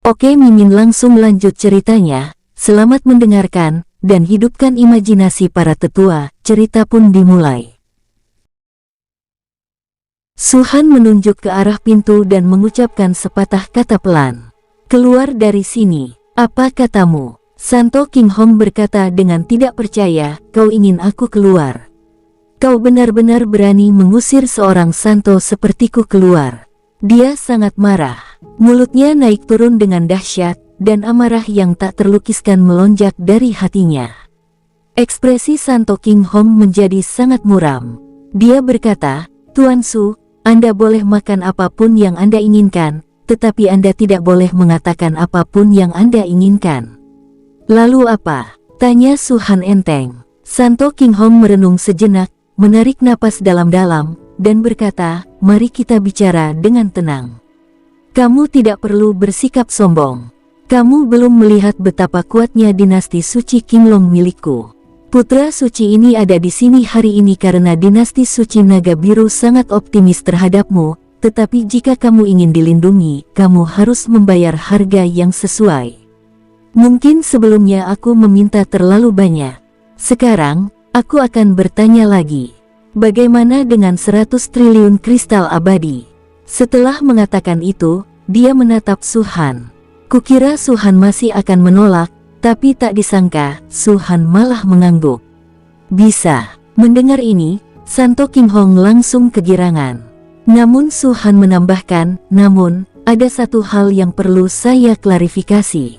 Oke, Mimin langsung lanjut ceritanya. Selamat mendengarkan, dan hidupkan imajinasi para tetua. Cerita pun dimulai. Suhan menunjuk ke arah pintu dan mengucapkan sepatah kata pelan. Keluar dari sini, apa katamu? Santo King Hong berkata dengan tidak percaya, kau ingin aku keluar? Kau benar-benar berani mengusir seorang santo sepertiku keluar? Dia sangat marah. Mulutnya naik turun dengan dahsyat, dan amarah yang tak terlukiskan melonjak dari hatinya. Ekspresi Santo King Hong menjadi sangat muram. Dia berkata, Tuan Su, Anda boleh makan apapun yang Anda inginkan, tetapi Anda tidak boleh mengatakan apapun yang Anda inginkan. Lalu apa? Tanya Suhan enteng. Santo King Hong merenung sejenak, menarik napas dalam-dalam, dan berkata, mari kita bicara dengan tenang. Kamu tidak perlu bersikap sombong. Kamu belum melihat betapa kuatnya dinasti suci Qinglong milikku. Putra suci ini ada di sini hari ini karena dinasti suci Naga Biru sangat optimis terhadapmu, tetapi jika kamu ingin dilindungi, kamu harus membayar harga yang sesuai. Mungkin sebelumnya aku meminta terlalu banyak. Sekarang, aku akan bertanya lagi. Bagaimana dengan 100 triliun kristal abadi? Setelah mengatakan itu, dia menatap Suhan. Kukira Suhan masih akan menolak, tapi tak disangka, Suhan malah mengangguk. Bisa. Mendengar ini, Santo King Hong langsung kegirangan. Namun Suhan menambahkan, namun, ada satu hal yang perlu saya klarifikasi.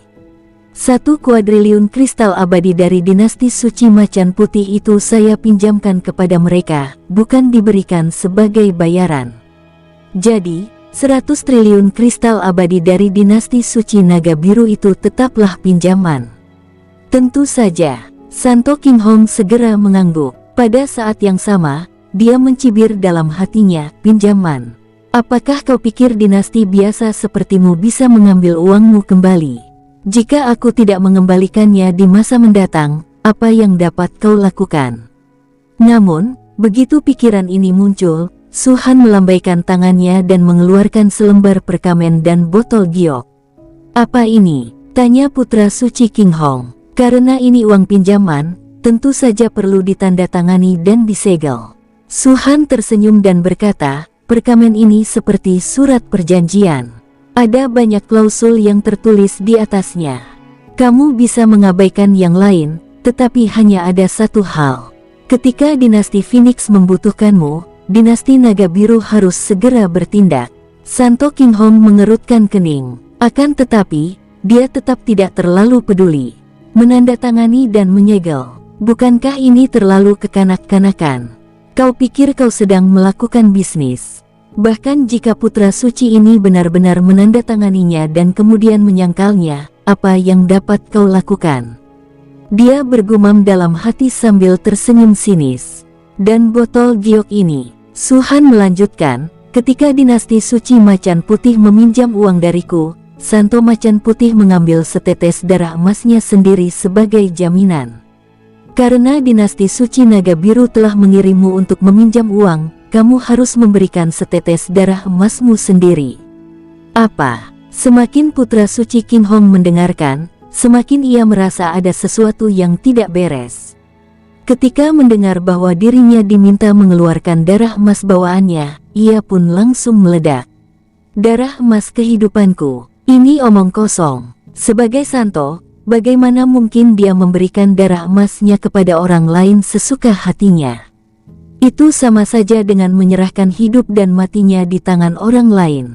1 kuadriliun kristal abadi dari dinasti suci Macan Putih itu saya pinjamkan kepada mereka, bukan diberikan sebagai bayaran. Jadi, 100 triliun kristal abadi dari dinasti suci Naga Biru itu tetaplah pinjaman. Tentu saja, Santo King Hong segera mengangguk. Pada saat yang sama, dia mencibir dalam hatinya, pinjaman. Apakah kau pikir dinasti biasa sepertimu bisa mengambil uangmu kembali? Jika aku tidak mengembalikannya di masa mendatang, apa yang dapat kau lakukan? Namun, begitu pikiran ini muncul, Suhan melambaikan tangannya dan mengeluarkan selembar perkamen dan botol giok. Apa ini? Tanya putra suci King Hong. Karena ini uang pinjaman, tentu saja perlu ditandatangani dan disegel. Suhan tersenyum dan berkata, perkamen ini seperti surat perjanjian. Ada banyak klausul yang tertulis di atasnya. Kamu bisa mengabaikan yang lain, tetapi hanya ada satu hal. Ketika dinasti Phoenix membutuhkanmu, dinasti Naga Biru harus segera bertindak. Santo King Hong mengerutkan kening. Akan tetapi, dia tetap tidak terlalu peduli. Menandatangani dan menyegel. Bukankah ini terlalu kekanak-kanakan? Kau pikir kau sedang melakukan bisnis? Bahkan jika putra suci ini benar-benar menandatanganinya dan kemudian menyangkalnya, apa yang dapat kau lakukan? Dia bergumam dalam hati sambil tersenyum sinis. Dan botol giok ini, Suhan melanjutkan, ketika dinasti suci Macan Putih meminjam uang dariku, Santo Macan Putih mengambil setetes darah emasnya sendiri sebagai jaminan. Karena dinasti suci Naga Biru telah mengirimmu untuk meminjam uang, kamu harus memberikan setetes darah emasmu sendiri. Apa? Semakin putra suci King Hong mendengarkan, semakin ia merasa ada sesuatu yang tidak beres. Ketika mendengar bahwa dirinya diminta mengeluarkan darah emas bawaannya, ia pun langsung meledak. Darah emas kehidupanku, ini omong kosong. Sebagai santo, bagaimana mungkin dia memberikan darah emasnya kepada orang lain sesuka hatinya? Itu sama saja dengan menyerahkan hidup dan matinya di tangan orang lain.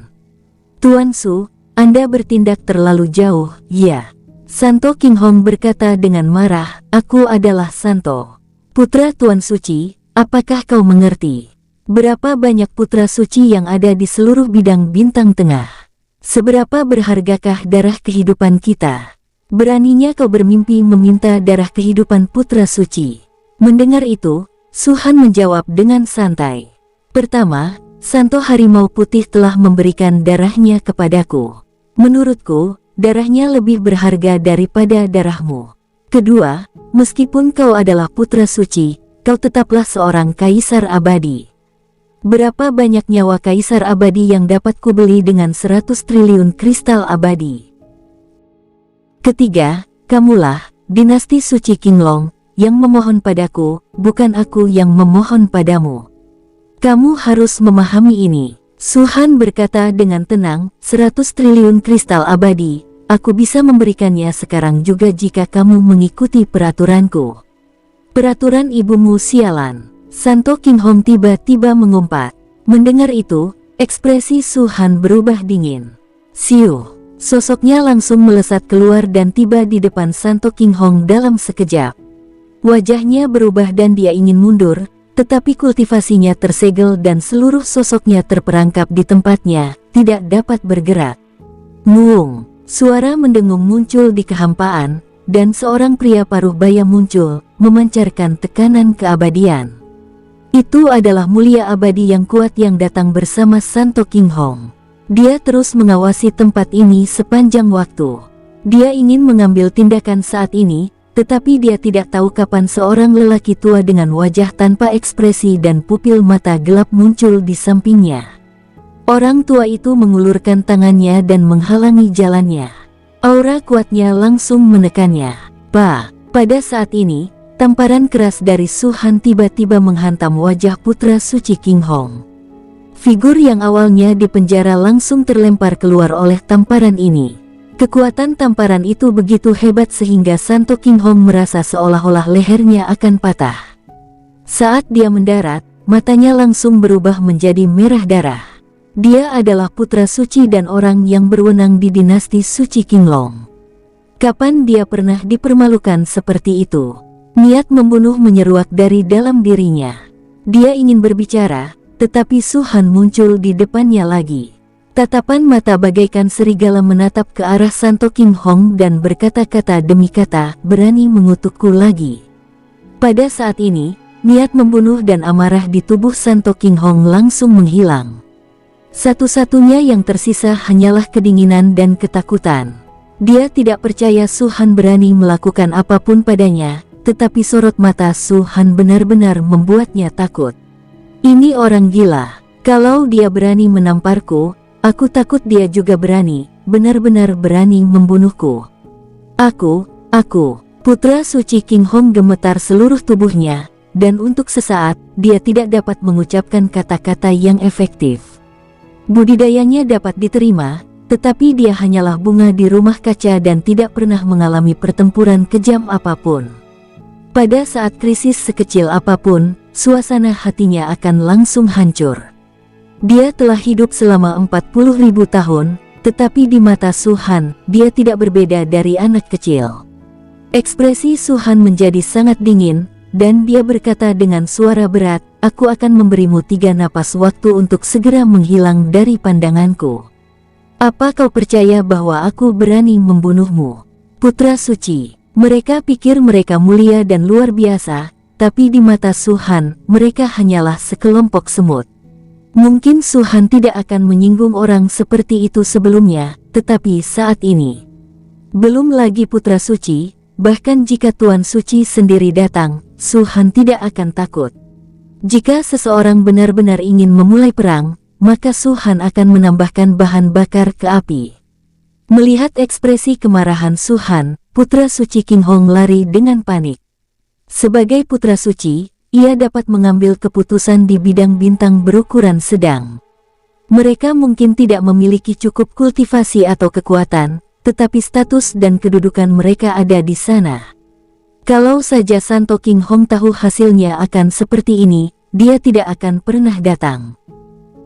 Tuan Su, Anda bertindak terlalu jauh, ya. Santo King Hong berkata dengan marah, aku adalah santo. Putra Tuan Suci, apakah kau mengerti? Berapa banyak putra suci yang ada di seluruh bidang bintang tengah? Seberapa berhargakah darah kehidupan kita? Beraninya kau bermimpi meminta darah kehidupan putra suci. Mendengar itu, Suhan menjawab dengan santai. Pertama, Santo Harimau Putih telah memberikan darahnya kepadaku. Menurutku, darahnya lebih berharga daripada darahmu. Kedua, meskipun kau adalah putra suci, kau tetaplah seorang kaisar abadi. Berapa banyak nyawa kaisar abadi yang dapat kubeli dengan 100 triliun kristal abadi? Ketiga, kamulah, dinasti suci Qinglong, yang memohon padaku, bukan aku yang memohon padamu. Kamu harus memahami ini. Su Han berkata dengan tenang, 100 triliun kristal abadi, aku bisa memberikannya sekarang juga jika kamu mengikuti peraturanku. Peraturan ibumu sialan. Santo Qinghong tiba-tiba mengumpat. Mendengar itu, ekspresi Su Han berubah dingin. Siu, sosoknya langsung melesat keluar dan tiba di depan Santo Qinghong dalam sekejap. Wajahnya berubah dan dia ingin mundur, tetapi kultivasinya tersegel dan seluruh sosoknya terperangkap di tempatnya, tidak dapat bergerak. Nguung, suara mendengung muncul di kehampaan, dan seorang pria paruh baya muncul, memancarkan tekanan keabadian. Itu adalah mulia abadi yang kuat yang datang bersama Santo Qinghong. Dia terus mengawasi tempat ini sepanjang waktu. Dia ingin mengambil tindakan saat ini, tetapi dia tidak tahu kapan seorang lelaki tua dengan wajah tanpa ekspresi dan pupil mata gelap muncul di sampingnya. Orang tua itu mengulurkan tangannya dan menghalangi jalannya. Aura kuatnya langsung menekannya. Pada saat ini, tamparan keras dari Su Han tiba-tiba menghantam wajah putra suci Qinghong. Figur yang awalnya di penjara langsung terlempar keluar oleh tamparan ini. Kekuatan tamparan itu begitu hebat sehingga Santo Qinghong merasa seolah-olah lehernya akan patah. Saat dia mendarat, matanya langsung berubah menjadi merah darah. Dia adalah putra suci dan orang yang berwenang di dinasti suci Qinglong. Kapan dia pernah dipermalukan seperti itu? Niat membunuh menyeruak dari dalam dirinya. Dia ingin berbicara, tetapi Su Han muncul di depannya lagi. Tatapan mata bagaikan serigala menatap ke arah Santo Qinghong dan berkata-kata demi kata, berani mengutukku lagi. Pada saat ini, niat membunuh dan amarah di tubuh Santo Qinghong langsung menghilang. Satu-satunya yang tersisa hanyalah kedinginan dan ketakutan. Dia tidak percaya Su Han berani melakukan apapun padanya, tetapi sorot mata Su Han benar-benar membuatnya takut. Ini orang gila. Kalau dia berani menamparku, aku takut dia juga berani, benar-benar berani membunuhku. Aku, putra suci Qinghong gemetar seluruh tubuhnya, dan untuk sesaat, dia tidak dapat mengucapkan kata-kata yang efektif. Budidayanya dapat diterima, tetapi dia hanyalah bunga di rumah kaca dan tidak pernah mengalami pertempuran kejam apapun. Pada saat krisis sekecil apapun, suasana hatinya akan langsung hancur. Dia telah hidup selama 40.000 tahun, tetapi di mata Su Han, dia tidak berbeda dari anak kecil. Ekspresi Su Han menjadi sangat dingin, dan dia berkata dengan suara berat, aku akan memberimu 3 napas waktu untuk segera menghilang dari pandanganku. Apa kau percaya bahwa aku berani membunuhmu? Putra suci, mereka pikir mereka mulia dan luar biasa, tapi di mata Su Han, mereka hanyalah sekelompok semut. Mungkin Su Han tidak akan menyinggung orang seperti itu sebelumnya, tetapi saat ini. Belum lagi putra suci, bahkan jika Tuan Suci sendiri datang, Su Han tidak akan takut. Jika seseorang benar-benar ingin memulai perang, maka Su Han akan menambahkan bahan bakar ke api. Melihat ekspresi kemarahan Su Han, putra suci Qinghong lari dengan panik. Sebagai putra suci, ia dapat mengambil keputusan di bidang bintang berukuran sedang. Mereka mungkin tidak memiliki cukup kultivasi atau kekuatan, tetapi status dan kedudukan mereka ada di sana. Kalau saja Santo Qinghong tahu hasilnya akan seperti ini, dia tidak akan pernah datang.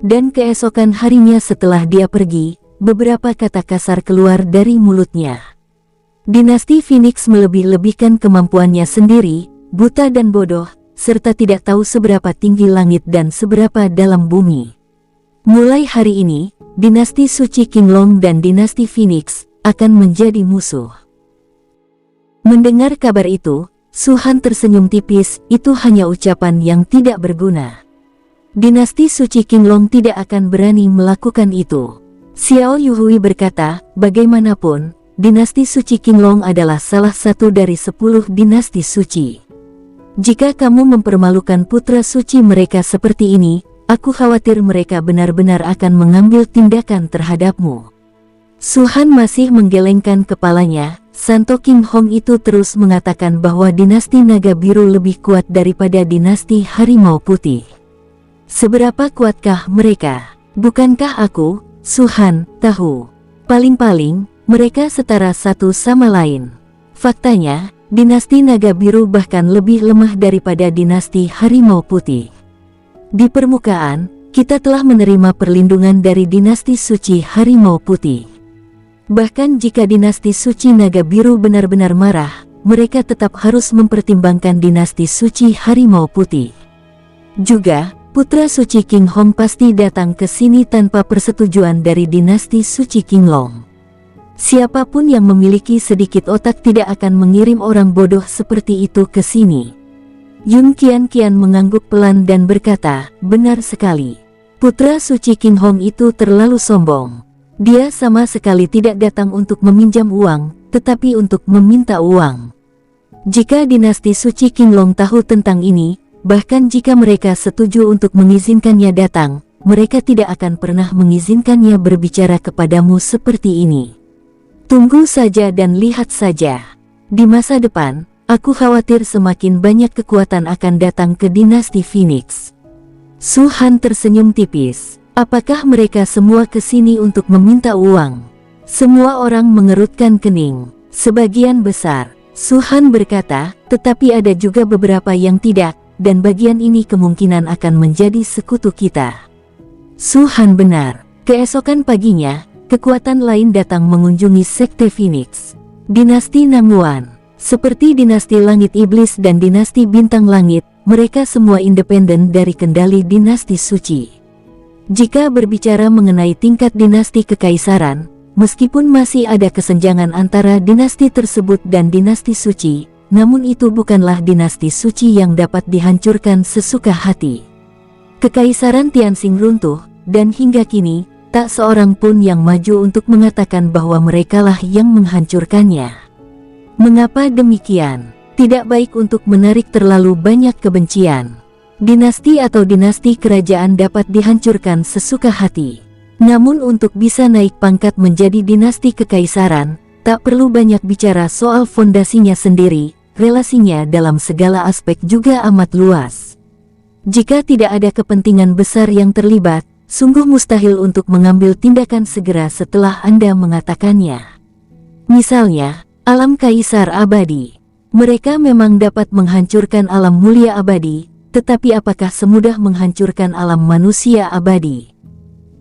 Dan keesokan harinya setelah dia pergi, beberapa kata kasar keluar dari mulutnya. Dinasti Phoenix melebih-lebihkan kemampuannya sendiri, buta dan bodoh, serta tidak tahu seberapa tinggi langit dan seberapa dalam bumi. Mulai hari ini, dinasti suci Qinglong dan dinasti Phoenix akan menjadi musuh. Mendengar kabar itu, Su Han tersenyum tipis, itu hanya ucapan yang tidak berguna. Dinasti suci Qinglong tidak akan berani melakukan itu. Xiao Yuhui berkata, bagaimanapun, dinasti suci Qinglong adalah salah satu dari 10 dinasti suci. Jika kamu mempermalukan putra suci mereka seperti ini, aku khawatir mereka benar-benar akan mengambil tindakan terhadapmu. Su Han masih menggelengkan kepalanya, Santo King Hong itu terus mengatakan bahwa dinasti Naga Biru lebih kuat daripada dinasti Harimau Putih. Seberapa kuatkah mereka? Bukankah aku, Su Han, tahu? Paling-paling, mereka setara satu sama lain. Faktanya, dinasti Naga Biru bahkan lebih lemah daripada dinasti Harimau Putih. Di permukaan, kita telah menerima perlindungan dari dinasti suci Harimau Putih. Bahkan jika dinasti suci Naga Biru benar-benar marah, mereka tetap harus mempertimbangkan dinasti suci Harimau Putih. Juga, putra suci King Hong pasti datang ke sini tanpa persetujuan dari dinasti suci King Long. Siapapun yang memiliki sedikit otak tidak akan mengirim orang bodoh seperti itu ke sini. Yun Qian mengangguk pelan dan berkata, benar sekali. Putra suci King Hong itu terlalu sombong. Dia sama sekali tidak datang untuk meminjam uang, tetapi untuk meminta uang. Jika dinasti suci King Long tahu tentang ini, bahkan jika mereka setuju untuk mengizinkannya datang, mereka tidak akan pernah mengizinkannya berbicara kepadamu seperti ini. Tunggu saja dan lihat saja. Di masa depan, aku khawatir semakin banyak kekuatan akan datang ke dinasti Phoenix. Su Han tersenyum tipis. Apakah mereka semua ke sini untuk meminta uang? Semua orang mengerutkan kening. Sebagian besar, Su Han berkata, tetapi ada juga beberapa yang tidak, dan bagian ini kemungkinan akan menjadi sekutu kita. Su Han benar. Keesokan paginya, kekuatan lain datang mengunjungi Sekte Phoenix. Dinasti Nanguan. Seperti dinasti Langit Iblis dan dinasti Bintang Langit, mereka semua independen dari kendali dinasti suci. Jika berbicara mengenai tingkat dinasti kekaisaran, meskipun masih ada kesenjangan antara dinasti tersebut dan dinasti suci, namun itu bukanlah dinasti suci yang dapat dihancurkan sesuka hati. Kekaisaran Tianxing runtuh, dan hingga kini, tak seorang pun yang maju untuk mengatakan bahwa merekalah yang menghancurkannya. Mengapa demikian? Tidak baik untuk menarik terlalu banyak kebencian. Dinasti atau dinasti kerajaan dapat dihancurkan sesuka hati. Namun untuk bisa naik pangkat menjadi dinasti kekaisaran, tak perlu banyak bicara soal fondasinya sendiri, relasinya dalam segala aspek juga amat luas. Jika tidak ada kepentingan besar yang terlibat, sungguh mustahil untuk mengambil tindakan segera setelah Anda mengatakannya. Misalnya, alam kaisar abadi. Mereka memang dapat menghancurkan alam mulia abadi, tetapi apakah semudah menghancurkan alam manusia abadi?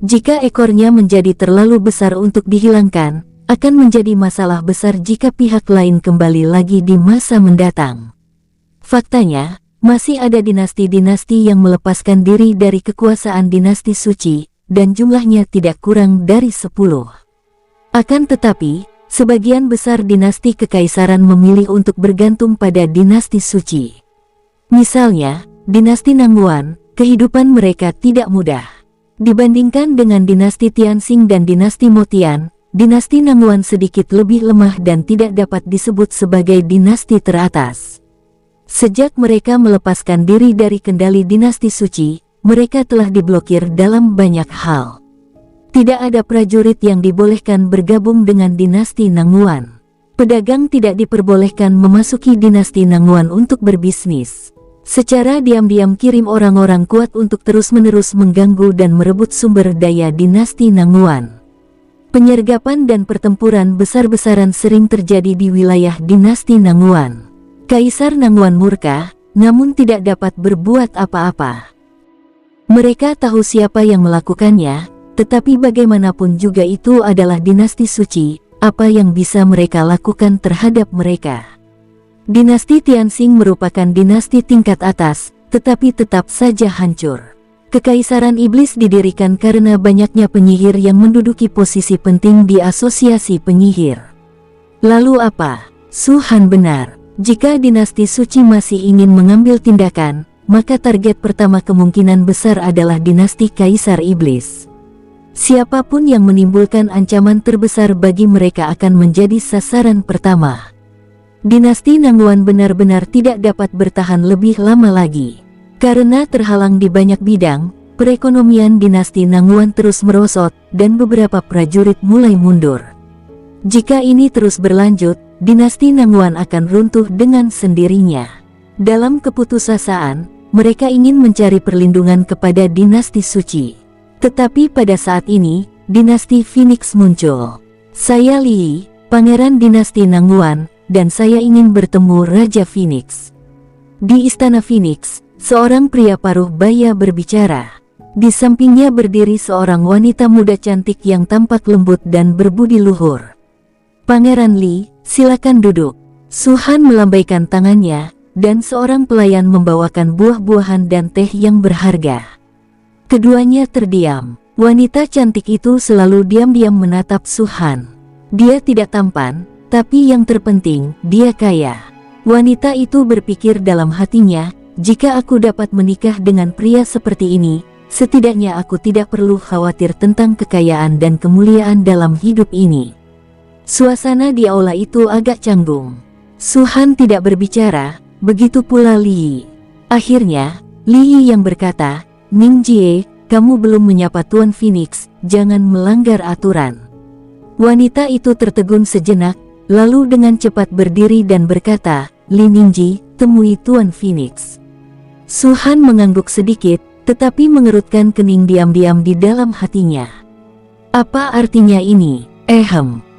Jika ekornya menjadi terlalu besar untuk dihilangkan, akan menjadi masalah besar jika pihak lain kembali lagi di masa mendatang. Faktanya, masih ada dinasti-dinasti yang melepaskan diri dari kekuasaan dinasti suci, dan jumlahnya tidak kurang dari 10. Akan tetapi, sebagian besar dinasti kekaisaran memilih untuk bergantung pada dinasti suci. Misalnya, dinasti Nanguan, kehidupan mereka tidak mudah. Dibandingkan dengan dinasti Tianxing dan dinasti Motian, dinasti Nanguan sedikit lebih lemah dan tidak dapat disebut sebagai dinasti teratas. Sejak mereka melepaskan diri dari kendali dinasti suci, mereka telah diblokir dalam banyak hal. Tidak ada prajurit yang dibolehkan bergabung dengan dinasti Nanguan. Pedagang tidak diperbolehkan memasuki dinasti Nanguan untuk berbisnis. Secara diam-diam kirim orang-orang kuat untuk terus-menerus mengganggu dan merebut sumber daya dinasti Nanguan. Penyergapan dan pertempuran besar-besaran sering terjadi di wilayah dinasti Nanguan. Kaisar Nanguan murka, namun tidak dapat berbuat apa-apa. Mereka tahu siapa yang melakukannya, tetapi bagaimanapun juga itu adalah dinasti suci, apa yang bisa mereka lakukan terhadap mereka? Dinasti Tianxing merupakan dinasti tingkat atas, tetapi tetap saja hancur. Kekaisaran iblis didirikan karena banyaknya penyihir yang menduduki posisi penting di asosiasi penyihir. Lalu apa? Su Han benar. Jika dinasti suci masih ingin mengambil tindakan, maka target pertama kemungkinan besar adalah dinasti kaisar iblis. Siapapun yang menimbulkan ancaman terbesar bagi mereka akan menjadi sasaran pertama. Dinasti Nanguan benar-benar tidak dapat bertahan lebih lama lagi. Karena terhalang di banyak bidang, perekonomian dinasti Nanguan terus merosot, dan beberapa prajurit mulai mundur. Jika ini terus berlanjut, dinasti Nangguan akan runtuh dengan sendirinya. Dalam keputusasaan, mereka ingin mencari perlindungan kepada dinasti suci. Tetapi pada saat ini, dinasti Phoenix muncul. Saya Li, pangeran dinasti Nangguan, dan saya ingin bertemu Raja Phoenix. Di Istana Phoenix, seorang pria paruh baya berbicara. Di sampingnya berdiri seorang wanita muda cantik yang tampak lembut dan berbudi luhur. Pangeran Li, silakan duduk. Su Han melambaikan tangannya, dan seorang pelayan membawakan buah-buahan dan teh yang berharga. Keduanya terdiam. Wanita cantik itu selalu diam-diam menatap Su Han. Dia tidak tampan, tapi yang terpenting, dia kaya. Wanita itu berpikir dalam hatinya, jika aku dapat menikah dengan pria seperti ini, setidaknya aku tidak perlu khawatir tentang kekayaan dan kemuliaan dalam hidup ini. Suasana di aula itu agak canggung. Su Han tidak berbicara, begitu pula Li. Akhirnya, Li yang berkata, Ning Jie, kamu belum menyapa Tuan Phoenix, jangan melanggar aturan. Wanita itu tertegun sejenak, lalu dengan cepat berdiri dan berkata, Li Ningji, temui Tuan Phoenix. Su Han mengangguk sedikit, tetapi mengerutkan kening diam-diam di dalam hatinya. Apa artinya ini?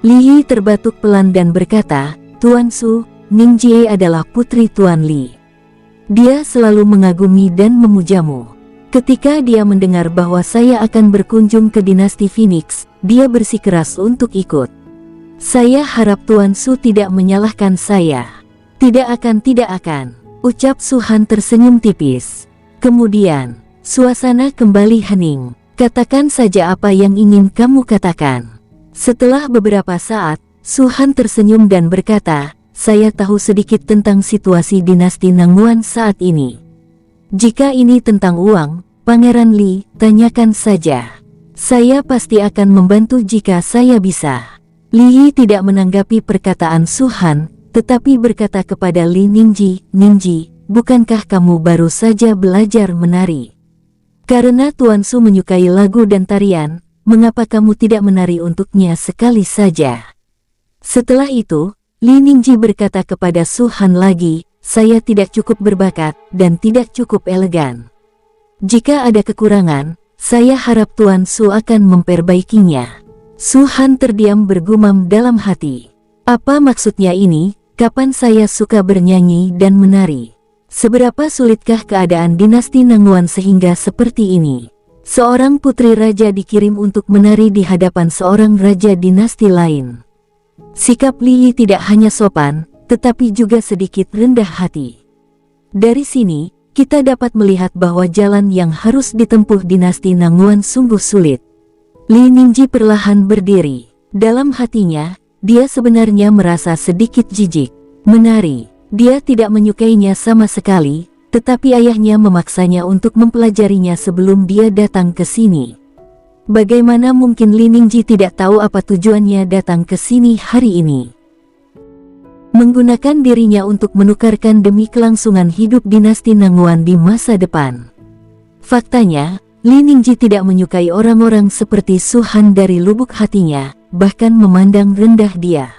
Li terbatuk pelan dan berkata, Tuan Su, Ning Jie adalah putri Tuan Li. Dia selalu mengagumi dan memujamu. Ketika dia mendengar bahwa saya akan berkunjung ke dinasti Phoenix, dia bersikeras untuk ikut. Saya harap Tuan Su tidak menyalahkan saya. Tidak akan, ucap Su Han tersenyum tipis. Kemudian, suasana kembali hening. Katakan saja apa yang ingin kamu katakan. Setelah beberapa saat, Su Han tersenyum dan berkata, saya tahu sedikit tentang situasi dinasti Nangguan saat ini. Jika ini tentang uang, Pangeran Li, tanyakan saja. Saya pasti akan membantu jika saya bisa. Li tidak menanggapi perkataan Su Han, tetapi berkata kepada Li Ningji, Ningji, bukankah kamu baru saja belajar menari? Karena Tuan Su menyukai lagu dan tarian, mengapa kamu tidak menari untuknya sekali saja? Setelah itu, Li Ningji berkata kepada Su Han lagi, saya tidak cukup berbakat dan tidak cukup elegan. Jika ada kekurangan, saya harap Tuan Su akan memperbaikinya. Su Han terdiam bergumam dalam hati. Apa maksudnya ini? Kapan saya suka bernyanyi dan menari? Seberapa sulitkah keadaan dinasti Nangguan sehingga seperti ini? Seorang putri raja dikirim untuk menari di hadapan seorang raja dinasti lain. Sikap Li tidak hanya sopan, tetapi juga sedikit rendah hati. Dari sini, kita dapat melihat bahwa jalan yang harus ditempuh dinasti Nangguan sungguh sulit. Li Ningji perlahan berdiri. Dalam hatinya, dia sebenarnya merasa sedikit jijik. Menari, dia tidak menyukainya sama sekali, tetapi ayahnya memaksanya untuk mempelajarinya sebelum dia datang ke sini. Bagaimana mungkin Li Ningji tidak tahu apa tujuannya datang ke sini hari ini? Menggunakan dirinya untuk menukarkan demi kelangsungan hidup dinasti Nangguan di masa depan. Faktanya, Li Ningji tidak menyukai orang-orang seperti Su Han dari lubuk hatinya, bahkan memandang rendah dia.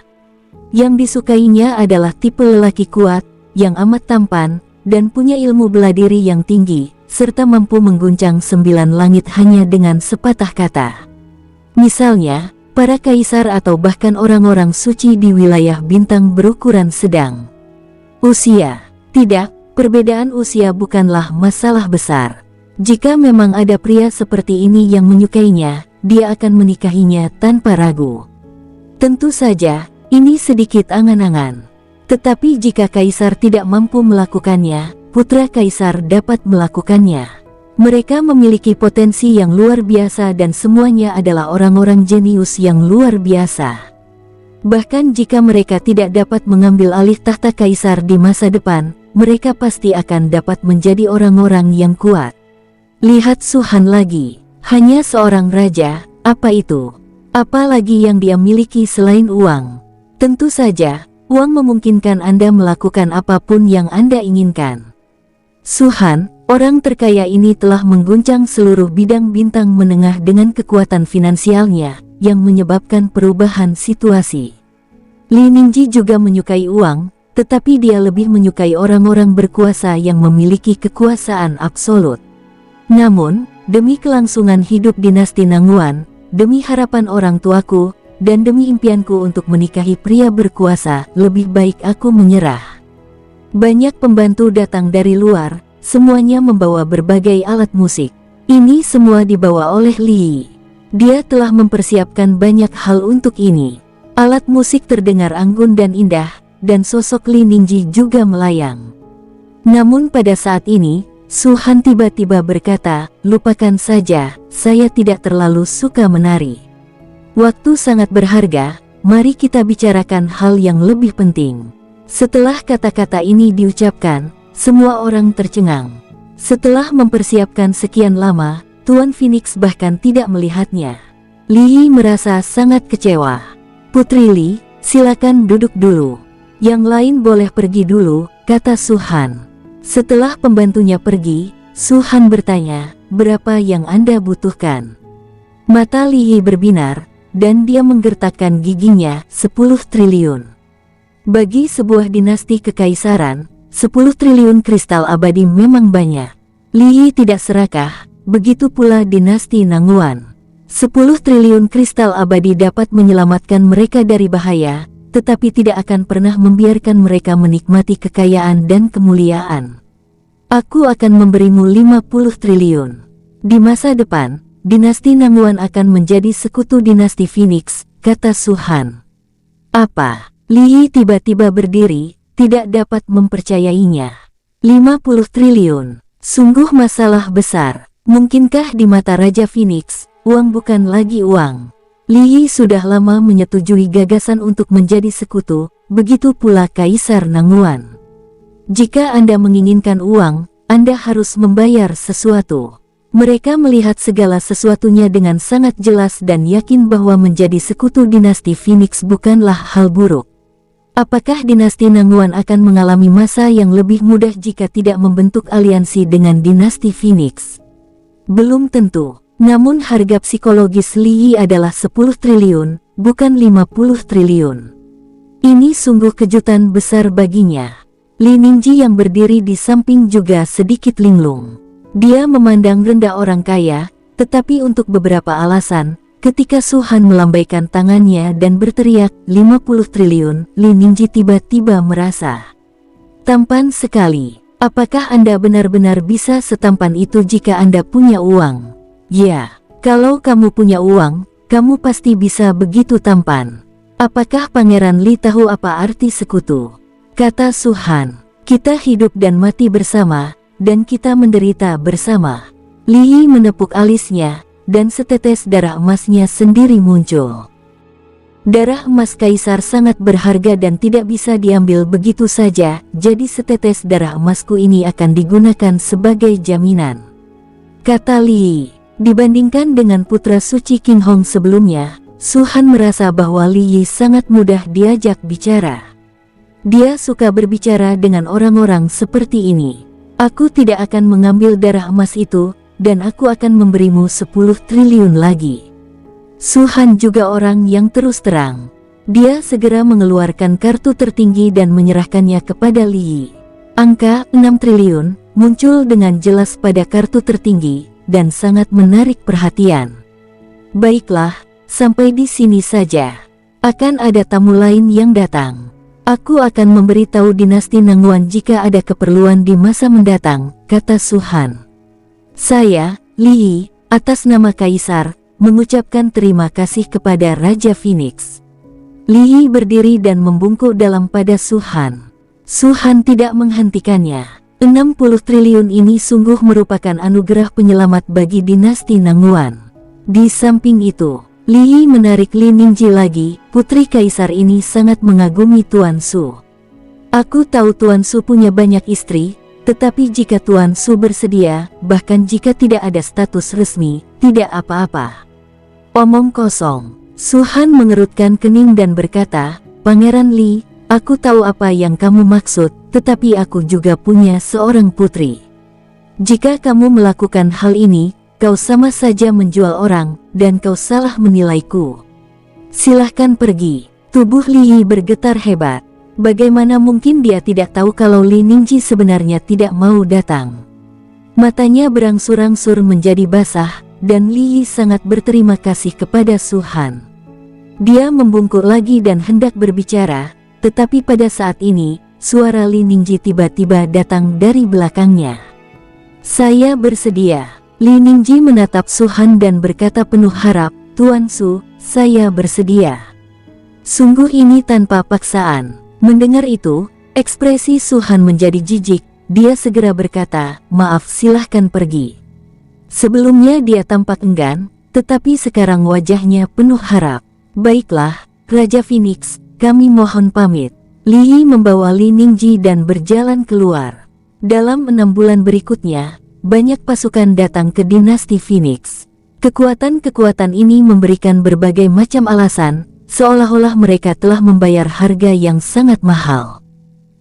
Yang disukainya adalah tipe lelaki kuat, yang amat tampan, dan punya ilmu bela diri yang tinggi, serta mampu mengguncang 9 langit hanya dengan sepatah kata. Misalnya, para kaisar atau bahkan orang-orang suci di wilayah bintang berukuran sedang. Usia. Tidak, perbedaan usia bukanlah masalah besar. Jika memang ada pria seperti ini yang menyukainya, dia akan menikahinya tanpa ragu. Tentu saja, ini sedikit angan-angan. Tetapi jika kaisar tidak mampu melakukannya, putra kaisar dapat melakukannya. Mereka memiliki potensi yang luar biasa dan semuanya adalah orang-orang jenius yang luar biasa. Bahkan jika mereka tidak dapat mengambil alih tahta kaisar di masa depan, mereka pasti akan dapat menjadi orang-orang yang kuat. Lihat Su Han lagi, hanya seorang raja, apa itu? Apa lagi yang dia miliki selain uang? Tentu saja, uang memungkinkan Anda melakukan apapun yang Anda inginkan. Su Han, orang terkaya ini telah mengguncang seluruh bidang bintang menengah dengan kekuatan finansialnya, yang menyebabkan perubahan situasi. Li Ningji juga menyukai uang, tetapi dia lebih menyukai orang-orang berkuasa yang memiliki kekuasaan absolut. Namun, demi kelangsungan hidup dinasti Nanguan, demi harapan orang tuaku, dan demi impianku untuk menikahi pria berkuasa, lebih baik aku menyerah. Banyak pembantu datang dari luar, semuanya membawa berbagai alat musik. Ini semua dibawa oleh Li. Dia telah mempersiapkan banyak hal untuk ini. Alat musik terdengar anggun dan indah, dan sosok Li Ningji juga melayang. Namun pada saat ini, Su Han tiba-tiba berkata, "Lupakan saja, saya tidak terlalu suka menari. Waktu sangat berharga, mari kita bicarakan hal yang lebih penting." Setelah kata-kata ini diucapkan, semua orang tercengang. Setelah mempersiapkan sekian lama, Tuan Phoenix bahkan tidak melihatnya. Li merasa sangat kecewa. "Putri Li, silakan duduk dulu. Yang lain boleh pergi dulu," kata Su Han. Setelah pembantunya pergi, Su Han bertanya, "Berapa yang Anda butuhkan?" Mata Li berbinar, dan dia menggertakkan giginya. 10 triliun. Bagi sebuah dinasti kekaisaran, 10 triliun kristal abadi memang banyak. Li tidak serakah, begitu pula dinasti Nanguan. 10 triliun kristal abadi dapat menyelamatkan mereka dari bahaya, tetapi tidak akan pernah membiarkan mereka menikmati kekayaan dan kemuliaan. Aku akan memberimu 50 triliun. Di masa depan, dinasti Nanguan akan menjadi sekutu dinasti Phoenix, kata Su Han. Apa? Li tiba-tiba berdiri, tidak dapat mempercayainya. 50 triliun. Sungguh masalah besar. Mungkinkah di mata Raja Phoenix, uang bukan lagi uang? Li sudah lama menyetujui gagasan untuk menjadi sekutu, begitu pula Kaisar Nanguan. Jika Anda menginginkan uang, Anda harus membayar sesuatu. Mereka melihat segala sesuatunya dengan sangat jelas dan yakin bahwa menjadi sekutu dinasti Phoenix bukanlah hal buruk. Apakah dinasti Nanguan akan mengalami masa yang lebih mudah jika tidak membentuk aliansi dengan dinasti Phoenix? Belum tentu. Namun harga psikologis Li adalah 10 triliun, bukan 50 triliun. Ini sungguh kejutan besar baginya. Li Ningji yang berdiri di samping juga sedikit linglung. Dia memandang rendah orang kaya, tetapi untuk beberapa alasan, ketika Su Han melambaikan tangannya dan berteriak 50 triliun, Li Ningji tiba-tiba merasa tampan sekali. Apakah Anda benar-benar bisa setampan itu jika Anda punya uang? Ya, kalau kamu punya uang, kamu pasti bisa begitu tampan. Apakah Pangeran Li tahu apa arti sekutu? Kata Su Han. Kita hidup dan mati bersama, dan kita menderita bersama. Li menepuk alisnya, dan setetes darah emasnya sendiri muncul. Darah emas kaisar sangat berharga dan tidak bisa diambil begitu saja, jadi setetes darah emasku ini akan digunakan sebagai jaminan. Kata Li. Dibandingkan dengan putra suci King Hong sebelumnya, Su Han merasa bahwa Li sangat mudah diajak bicara. Dia suka berbicara dengan orang-orang seperti ini. Aku tidak akan mengambil darah emas itu, dan aku akan memberimu 10 triliun lagi. Su Han juga orang yang terus terang. Dia segera mengeluarkan kartu tertinggi dan menyerahkannya kepada Li. Angka 6 triliun muncul dengan jelas pada kartu tertinggi, dan sangat menarik perhatian. Baiklah, sampai di sini saja. Akan ada tamu lain yang datang. Aku akan memberitahu dinasti Nanguan jika ada keperluan di masa mendatang, kata Su Han. Saya, Li, atas nama Kaisar, mengucapkan terima kasih kepada Raja Phoenix. Li berdiri dan membungkuk dalam pada Su Han. Su Han tidak menghentikannya. 60 triliun ini sungguh merupakan anugerah penyelamat bagi dinasti Nanguan. Di samping itu, Li menarik Li Ningji lagi. Putri Kaisar ini sangat mengagumi Tuan Su. Aku tahu Tuan Su punya banyak istri, tetapi jika Tuan Su bersedia, bahkan jika tidak ada status resmi, tidak apa-apa. Omong kosong. Su Han mengerutkan kening dan berkata, Pangeran Li, aku tahu apa yang kamu maksud, tetapi aku juga punya seorang putri. Jika kamu melakukan hal ini, kau sama saja menjual orang, dan kau salah menilaiku. Silahkan pergi. Tubuh Li Yi bergetar hebat. Bagaimana mungkin dia tidak tahu kalau Li Ningji sebenarnya tidak mau datang. Matanya berangsur-angsur menjadi basah, dan Li Yi sangat berterima kasih kepada Su Han. Dia membungkuk lagi dan hendak berbicara, tetapi pada saat ini, suara Li Ningji tiba-tiba datang dari belakangnya. Saya bersedia. Li Ningji menatap Su Han dan berkata penuh harap, Tuan Su, saya bersedia. Sungguh ini tanpa paksaan. Mendengar itu, ekspresi Su Han menjadi jijik. Dia segera berkata, maaf, silahkan pergi. Sebelumnya dia tampak enggan, tetapi sekarang wajahnya penuh harap. Baiklah, Raja Phoenix, kami mohon pamit. Li Yi membawa Li Ningji dan berjalan keluar. Dalam 6 bulan berikutnya, banyak pasukan datang ke dinasti Phoenix. Kekuatan-kekuatan ini memberikan berbagai macam alasan, seolah-olah mereka telah membayar harga yang sangat mahal.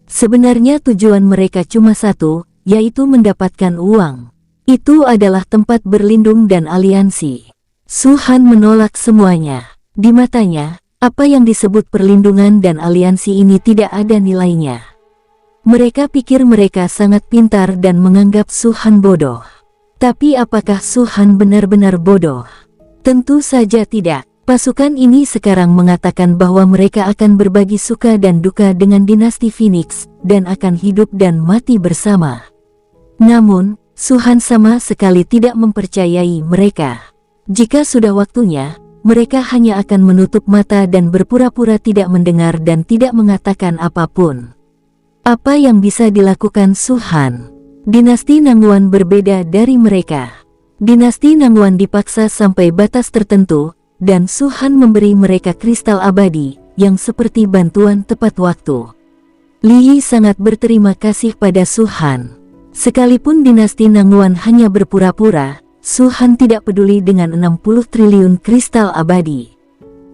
Sebenarnya tujuan mereka cuma satu, yaitu mendapatkan uang. Itu adalah tempat berlindung dan aliansi. Su Han menolak semuanya. Di matanya, apa yang disebut perlindungan dan aliansi ini tidak ada nilainya. Mereka pikir mereka sangat pintar dan menganggap Su Han bodoh. Tapi apakah Su Han benar-benar bodoh? Tentu saja tidak. Pasukan ini sekarang mengatakan bahwa mereka akan berbagi suka dan duka dengan dinasti Phoenix, dan akan hidup dan mati bersama. Namun, Su Han sama sekali tidak mempercayai mereka. Jika sudah waktunya, mereka hanya akan menutup mata dan berpura-pura tidak mendengar dan tidak mengatakan apapun. Apa yang bisa dilakukan Su Han? Dinasti Nangguan berbeda dari mereka. Dinasti Nangguan dipaksa sampai batas tertentu, dan Su Han memberi mereka kristal abadi, yang seperti bantuan tepat waktu. Li Yi sangat berterima kasih pada Su Han. Sekalipun dinasti Nangguan hanya berpura-pura, Su Han tidak peduli dengan 60 triliun kristal abadi.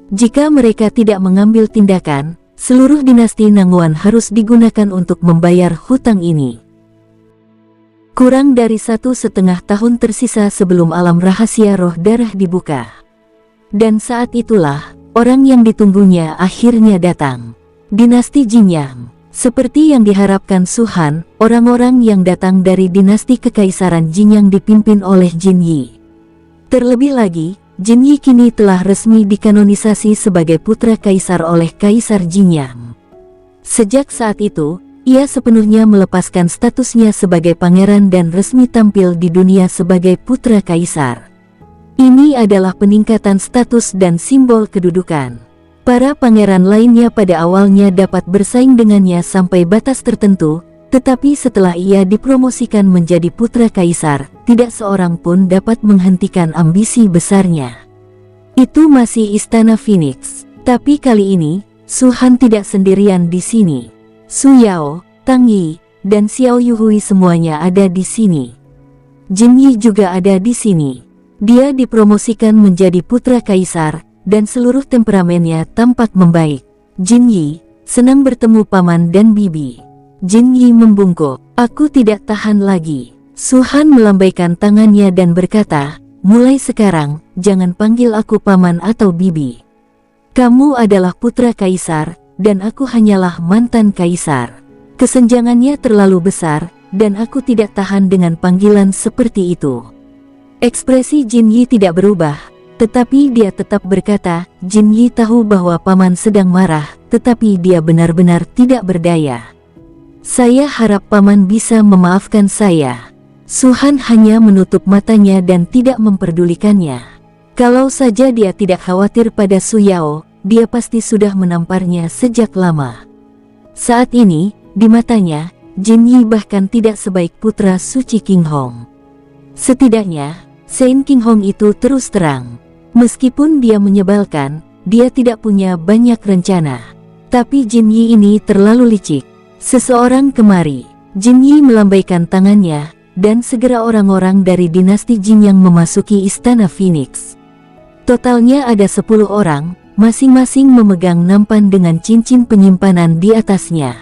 Jika mereka tidak mengambil tindakan, seluruh dinasti Nangguan harus digunakan untuk membayar hutang ini. Kurang dari 1,5 tahun tersisa sebelum alam rahasia roh darah dibuka. Dan saat itulah, orang yang ditunggunya akhirnya datang. Dinasti Jinyang. Seperti yang diharapkan Su Han, orang-orang yang datang dari dinasti Kekaisaran Jinyang dipimpin oleh Jin Yi. Terlebih lagi, Jin Yi kini telah resmi dikanonisasi sebagai putra kaisar oleh Kaisar Jinyang. Sejak saat itu, ia sepenuhnya melepaskan statusnya sebagai pangeran dan resmi tampil di dunia sebagai putra kaisar. Ini adalah peningkatan status dan simbol kedudukan. Para pangeran lainnya pada awalnya dapat bersaing dengannya sampai batas tertentu, tetapi setelah ia dipromosikan menjadi putra kaisar, tidak seorang pun dapat menghentikan ambisi besarnya. Itu masih Istana Phoenix, tapi kali ini, Su Han tidak sendirian di sini. Su Yao, Tang Yi, dan Xiao Yuhui semuanya ada di sini. Jin Yi juga ada di sini. Dia dipromosikan menjadi putra kaisar, dan seluruh temperamennya tampak membaik. Jin Yi, senang bertemu paman dan bibi. Jin Yi membungkuk, aku tidak tahan lagi. Su Han melambaikan tangannya dan berkata, mulai sekarang, jangan panggil aku paman atau bibi. Kamu adalah putra kaisar, dan aku hanyalah mantan kaisar. Kesenjangannya terlalu besar, dan aku tidak tahan dengan panggilan seperti itu. Ekspresi Jin Yi tidak berubah, tetapi dia tetap berkata, Jin Yi tahu bahwa paman sedang marah, tetapi dia benar-benar tidak berdaya. Saya harap paman bisa memaafkan saya. Su Han hanya menutup matanya dan tidak memperdulikannya. Kalau saja dia tidak khawatir pada Su Yao, dia pasti sudah menamparnya sejak lama. Saat ini, di matanya, Jin Yi bahkan tidak sebaik putra suci King Hong. Setidaknya, Saint King Hong itu terus terang. Meskipun dia menyebalkan, dia tidak punya banyak rencana. Tapi Jin Yi ini terlalu licik. Seseorang kemari. Jin Yi melambaikan tangannya, dan segera orang-orang dari dinasti Jin yang memasuki Istana Phoenix. Totalnya ada 10 orang, masing-masing memegang nampan dengan cincin penyimpanan di atasnya.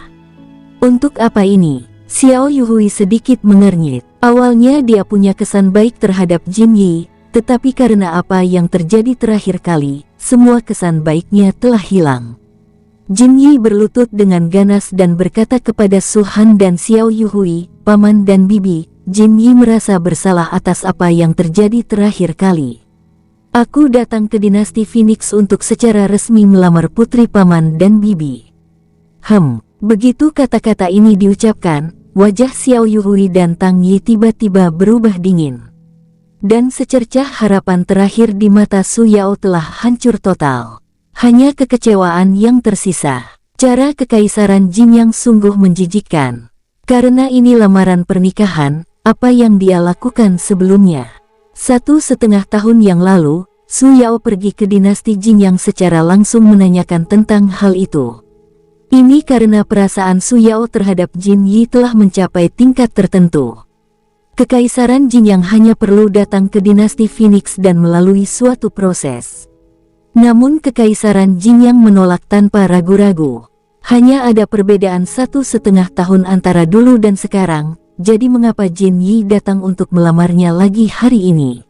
Untuk apa ini? Xiao Yuhui sedikit mengernyit. Awalnya dia punya kesan baik terhadap Jin Yi, tetapi karena apa yang terjadi terakhir kali, semua kesan baiknya telah hilang. Jin Yi berlutut dengan ganas dan berkata kepada Su Han dan Xiao Yuhui, paman dan bibi, Jin Yi merasa bersalah atas apa yang terjadi terakhir kali. Aku datang ke dinasti Phoenix untuk secara resmi melamar putri paman dan bibi. Begitu kata-kata ini diucapkan, wajah Xiao Yuhui dan Tang Yi tiba-tiba berubah dingin. Dan secercah harapan terakhir di mata Su Yao telah hancur total. Hanya kekecewaan yang tersisa. Cara kekaisaran Jin yang sungguh menjijikkan. Karena ini lamaran pernikahan, apa yang dia lakukan sebelumnya. 1,5 tahun yang lalu, Su Yao pergi ke dinasti Jin yang secara langsung menanyakan tentang hal itu. Ini karena perasaan Su Yao terhadap Jin Yi telah mencapai tingkat tertentu. Kekaisaran Jin yang hanya perlu datang ke dinasti Phoenix dan melalui suatu proses. Namun kekaisaran Jin yang menolak tanpa ragu-ragu. Hanya ada perbedaan 1,5 tahun antara dulu dan sekarang, jadi mengapa Jin Yi datang untuk melamarnya lagi hari ini?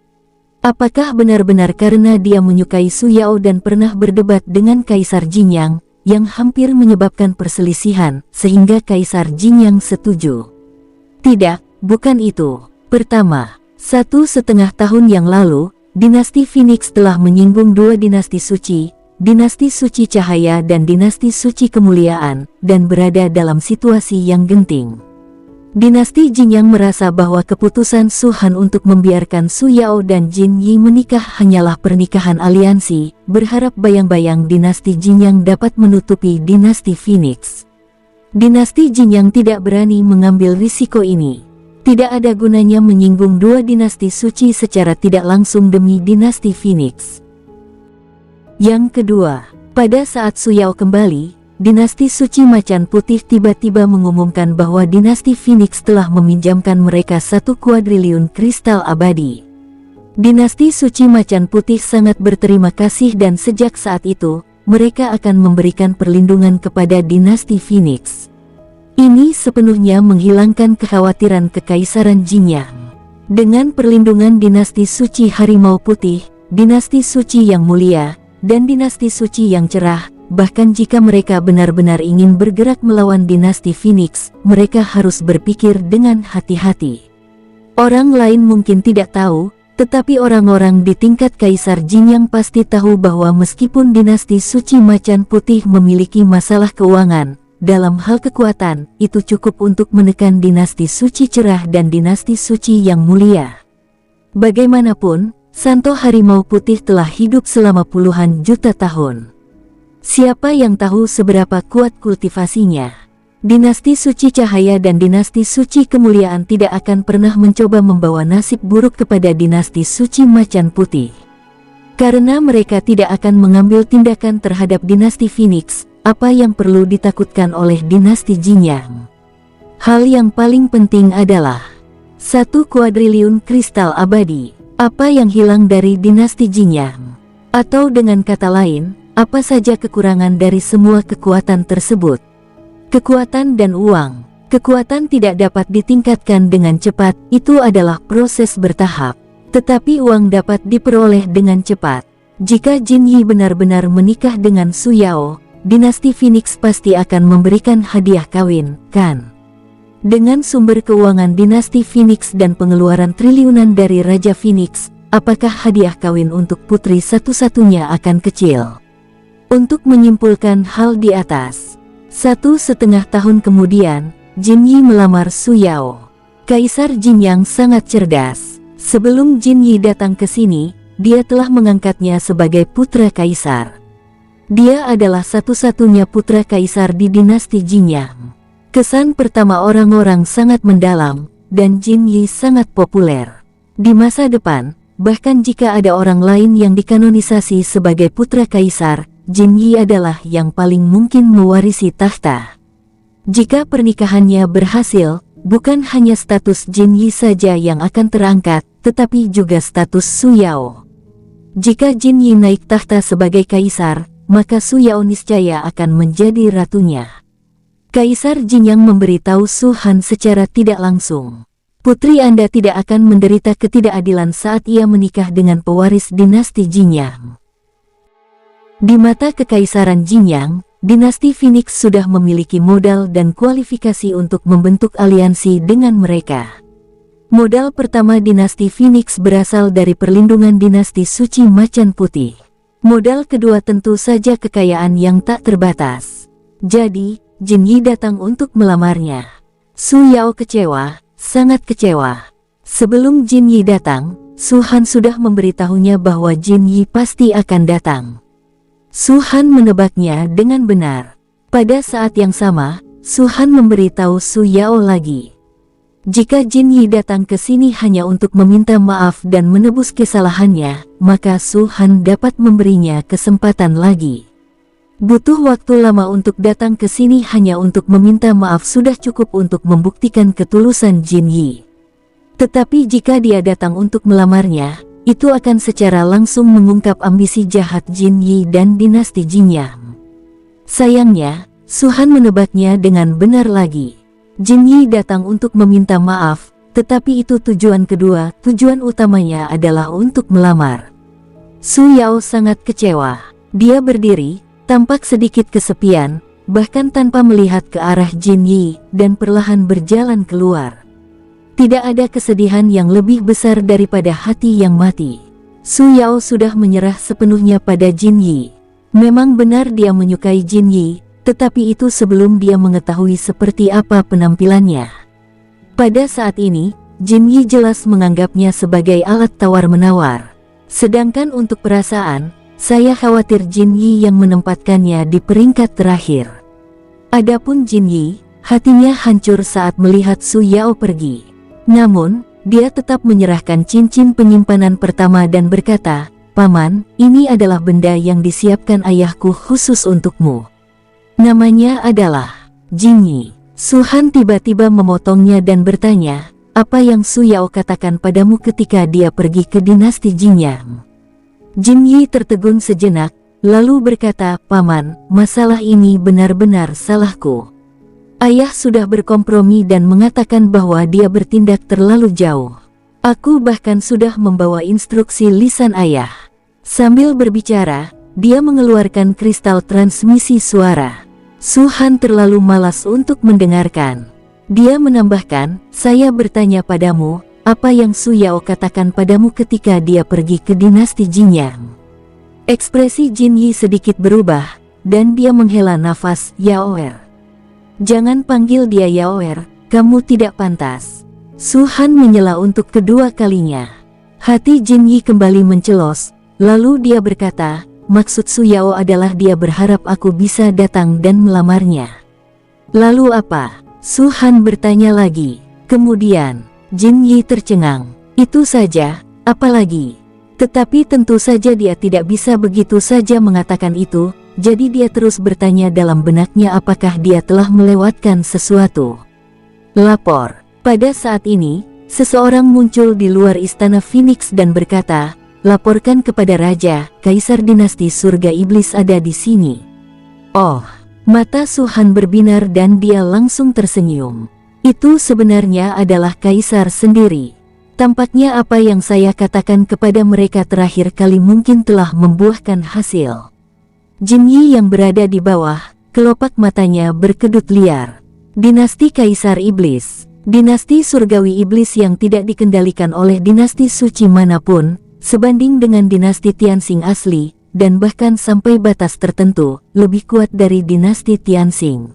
Apakah benar-benar karena dia menyukai Su Yao dan pernah berdebat dengan Kaisar Jin yang hampir menyebabkan perselisihan, sehingga Kaisar Jin yang setuju? Tidak, bukan itu. Pertama, 1,5 tahun yang lalu, dinasti Phoenix telah menyinggung dua dinasti suci, dinasti suci cahaya dan dinasti suci kemuliaan, dan berada dalam situasi yang genting. Dinasti Jin yang merasa bahwa keputusan Su Han untuk membiarkan Su Yao dan Jin Yi menikah hanyalah pernikahan aliansi, berharap bayang-bayang dinasti Jin yang dapat menutupi dinasti Phoenix. Dinasti Jin yang tidak berani mengambil risiko ini. Tidak ada gunanya menyinggung dua dinasti suci secara tidak langsung demi dinasti Phoenix. Yang kedua, pada saat Su Yao kembali, dinasti suci Macan Putih tiba-tiba mengumumkan bahwa dinasti Phoenix telah meminjamkan mereka 1 kuadriliun kristal abadi. Dinasti suci Macan Putih sangat berterima kasih dan sejak saat itu, mereka akan memberikan perlindungan kepada dinasti Phoenix. Ini sepenuhnya menghilangkan kekhawatiran kekaisaran Jin yang. Dengan perlindungan dinasti suci Harimau Putih, dinasti suci yang mulia, dan dinasti suci yang cerah, bahkan jika mereka benar-benar ingin bergerak melawan dinasti Phoenix, mereka harus berpikir dengan hati-hati. Orang lain mungkin tidak tahu, tetapi orang-orang di tingkat Kaisar Jin yang pasti tahu bahwa meskipun dinasti suci Macan Putih memiliki masalah keuangan, dalam hal kekuatan, itu cukup untuk menekan dinasti suci cerah dan dinasti suci yang mulia. Bagaimanapun, Santo Harimau Putih telah hidup selama puluhan juta tahun. Siapa yang tahu seberapa kuat kultivasinya? Dinasti suci cahaya dan dinasti suci kemuliaan tidak akan pernah mencoba membawa nasib buruk kepada dinasti suci Macan Putih. Karena mereka tidak akan mengambil tindakan terhadap dinasti Phoenix, apa yang perlu ditakutkan oleh dinasti Jin yang? Hal yang paling penting adalah 1 kuadriliun kristal abadi. Apa yang hilang dari dinasti Jin yang? Atau dengan kata lain, apa saja kekurangan dari semua kekuatan tersebut? Kekuatan dan uang. Kekuatan tidak dapat ditingkatkan dengan cepat, itu adalah proses bertahap. Tetapi uang dapat diperoleh dengan cepat. Jika Jin Yi benar-benar menikah dengan Su Yao, dinasti Phoenix pasti akan memberikan hadiah kawin, kan? Dengan sumber keuangan dinasti Phoenix dan pengeluaran triliunan dari Raja Phoenix, apakah hadiah kawin untuk putri satu-satunya akan kecil? Untuk menyimpulkan hal di atas, 1,5 tahun kemudian, Jin Yi melamar Su Yao. Kaisar Jin yang sangat cerdas. Sebelum Jin Yi datang ke sini, dia telah mengangkatnya sebagai putra kaisar. Dia adalah satu-satunya putra kaisar di dinasti Jin yang. Kesan pertama orang-orang sangat mendalam, dan Jin Yi sangat populer. Di masa depan, bahkan jika ada orang lain yang dikanonisasi sebagai putra kaisar, Jin Yi adalah yang paling mungkin mewarisi tahta. Jika pernikahannya berhasil, bukan hanya status Jin Yi saja yang akan terangkat, tetapi juga status Su Yao. Jika Jin Yi naik tahta sebagai kaisar, maka Su Yao niscaya akan menjadi ratunya. Kaisar Jin yang memberitahu Su Han secara tidak langsung. Putri Anda tidak akan menderita ketidakadilan saat ia menikah dengan pewaris dinasti Jin yang. Di mata Kekaisaran Jinyang, dinasti Phoenix sudah memiliki modal dan kualifikasi untuk membentuk aliansi dengan mereka. Modal pertama dinasti Phoenix berasal dari perlindungan dinasti suci Macan Putih. Modal kedua tentu saja kekayaan yang tak terbatas. Jadi, Jin Yi datang untuk melamarnya. Su Yao kecewa, sangat kecewa. Sebelum Jin Yi datang, Su Han sudah memberitahunya bahwa Jin Yi pasti akan datang. Su Han menebaknya dengan benar. Pada saat yang sama, Su Han memberitahu Su Yao lagi. Jika Jin Yi datang ke sini hanya untuk meminta maaf dan menebus kesalahannya, maka Su Han dapat memberinya kesempatan lagi. Butuh waktu lama untuk datang ke sini hanya untuk meminta maaf sudah cukup untuk membuktikan ketulusan Jin Yi. Tetapi jika dia datang untuk melamarnya, itu akan secara langsung mengungkap ambisi jahat Jin Yi dan dinasti Jinyang. Sayangnya, Su Han menebaknya dengan benar lagi. Jin Yi datang untuk meminta maaf, tetapi itu tujuan kedua, tujuan utamanya adalah untuk melamar. Su Yao sangat kecewa. Dia berdiri, tampak sedikit kesepian, bahkan tanpa melihat ke arah Jin Yi, dan perlahan berjalan keluar. Tidak ada kesedihan yang lebih besar daripada hati yang mati. Su Yao sudah menyerah sepenuhnya pada Jin Yi. Memang benar dia menyukai Jin Yi, tetapi itu sebelum dia mengetahui seperti apa penampilannya. Pada saat ini, Jin Yi jelas menganggapnya sebagai alat tawar-menawar. Sedangkan untuk perasaan, saya khawatir Jin Yi yang menempatkannya di peringkat terakhir. Adapun Jin Yi, hatinya hancur saat melihat Su Yao pergi. Namun, dia tetap menyerahkan cincin penyimpanan pertama dan berkata, "Paman, ini adalah benda yang disiapkan ayahku khusus untukmu. Namanya adalah Jin Yi." Su Han tiba-tiba memotongnya dan bertanya, "Apa yang Su Yao katakan padamu ketika dia pergi ke dinasti Jinyang?" Jin Yi tertegun sejenak, lalu berkata, "Paman, masalah ini benar-benar salahku. Ayah sudah berkompromi dan mengatakan bahwa dia bertindak terlalu jauh. Aku bahkan sudah membawa instruksi lisan ayah." Sambil berbicara, dia mengeluarkan kristal transmisi suara. Su Han terlalu malas untuk mendengarkan. Dia menambahkan, "Saya bertanya padamu, apa yang Su Yao katakan padamu ketika dia pergi ke dinasti Jinyang?" Ekspresi Jin Yi sedikit berubah, dan dia menghela nafas, "Yaoer. Jangan panggil dia Yaoer, kamu tidak pantas." Su Han menyela untuk kedua kalinya. Hati Jin Yi kembali mencelos, lalu dia berkata, "Maksud Su Yao adalah dia berharap aku bisa datang dan melamarnya." "Lalu apa?" Su Han bertanya lagi. Kemudian, Jin Yi tercengang. "Itu saja, apalagi?" Tetapi tentu saja dia tidak bisa begitu saja mengatakan itu. Jadi dia terus bertanya dalam benaknya apakah dia telah melewatkan sesuatu. Lapor. Pada saat ini, seseorang muncul di luar istana Phoenix dan berkata, "Laporkan kepada Raja, Kaisar Dinasti Surga Iblis ada di sini." Oh, mata Su Han berbinar dan dia langsung tersenyum. Itu sebenarnya adalah Kaisar sendiri. Tampaknya apa yang saya katakan kepada mereka terakhir kali mungkin telah membuahkan hasil. Jin Yi yang berada di bawah, kelopak matanya berkedut liar. Dinasti Kaisar Iblis, dinasti surgawi iblis yang tidak dikendalikan oleh dinasti suci manapun, sebanding dengan dinasti Tianxing asli, dan bahkan sampai batas tertentu, lebih kuat dari dinasti Tianxing.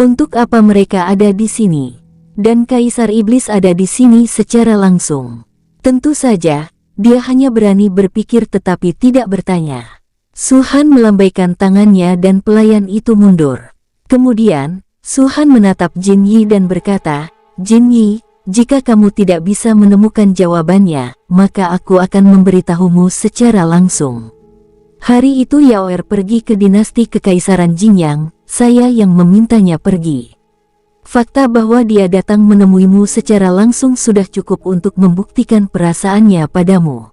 Untuk apa mereka ada di sini? Dan Kaisar Iblis ada di sini secara langsung. Tentu saja, dia hanya berani berpikir tetapi tidak bertanya. Su Han melambaikan tangannya dan pelayan itu mundur. Kemudian, Su Han menatap Jin Yi dan berkata, "Jin Yi, jika kamu tidak bisa menemukan jawabannya, maka aku akan memberitahumu secara langsung. Hari itu Yaoer pergi ke dinasti Kekaisaran Jinyang, saya yang memintanya pergi. Fakta bahwa dia datang menemuimu secara langsung sudah cukup untuk membuktikan perasaannya padamu.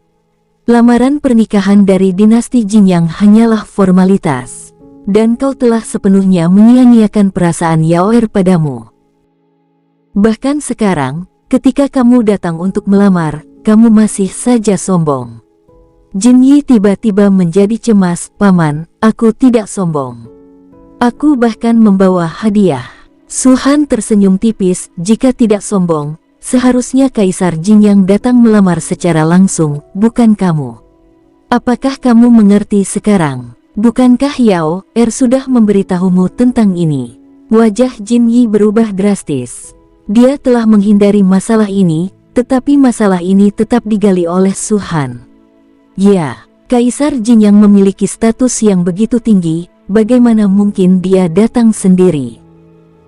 Lamaran pernikahan dari dinasti Jinyang hanyalah formalitas, dan kau telah sepenuhnya menyia-nyiakan perasaan Yaoer padamu. Bahkan sekarang, ketika kamu datang untuk melamar, kamu masih saja sombong. Jin Yi tiba-tiba menjadi cemas. Paman, aku tidak sombong. Aku bahkan membawa hadiah. Su Han tersenyum tipis. Jika tidak sombong, seharusnya Kaisar Jin yang datang melamar secara langsung, bukan kamu. Apakah kamu mengerti sekarang? Bukankah Yao sudah memberitahumu tentang ini? Wajah Jin Yi berubah drastis. Dia telah menghindari masalah ini, tetapi masalah ini tetap digali oleh Su Han. Ya, Kaisar Jin yang memiliki status yang begitu tinggi, bagaimana mungkin dia datang sendiri?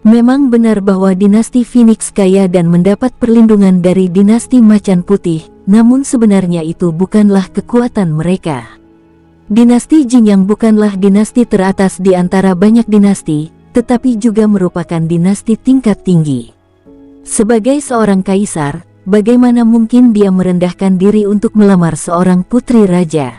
Memang benar bahwa dinasti Phoenix kaya dan mendapat perlindungan dari dinasti Macan Putih, namun sebenarnya itu bukanlah kekuatan mereka. Dinasti Jin yang bukanlah dinasti teratas di antara banyak dinasti, tetapi juga merupakan dinasti tingkat tinggi. Sebagai seorang kaisar, bagaimana mungkin dia merendahkan diri untuk melamar seorang putri raja?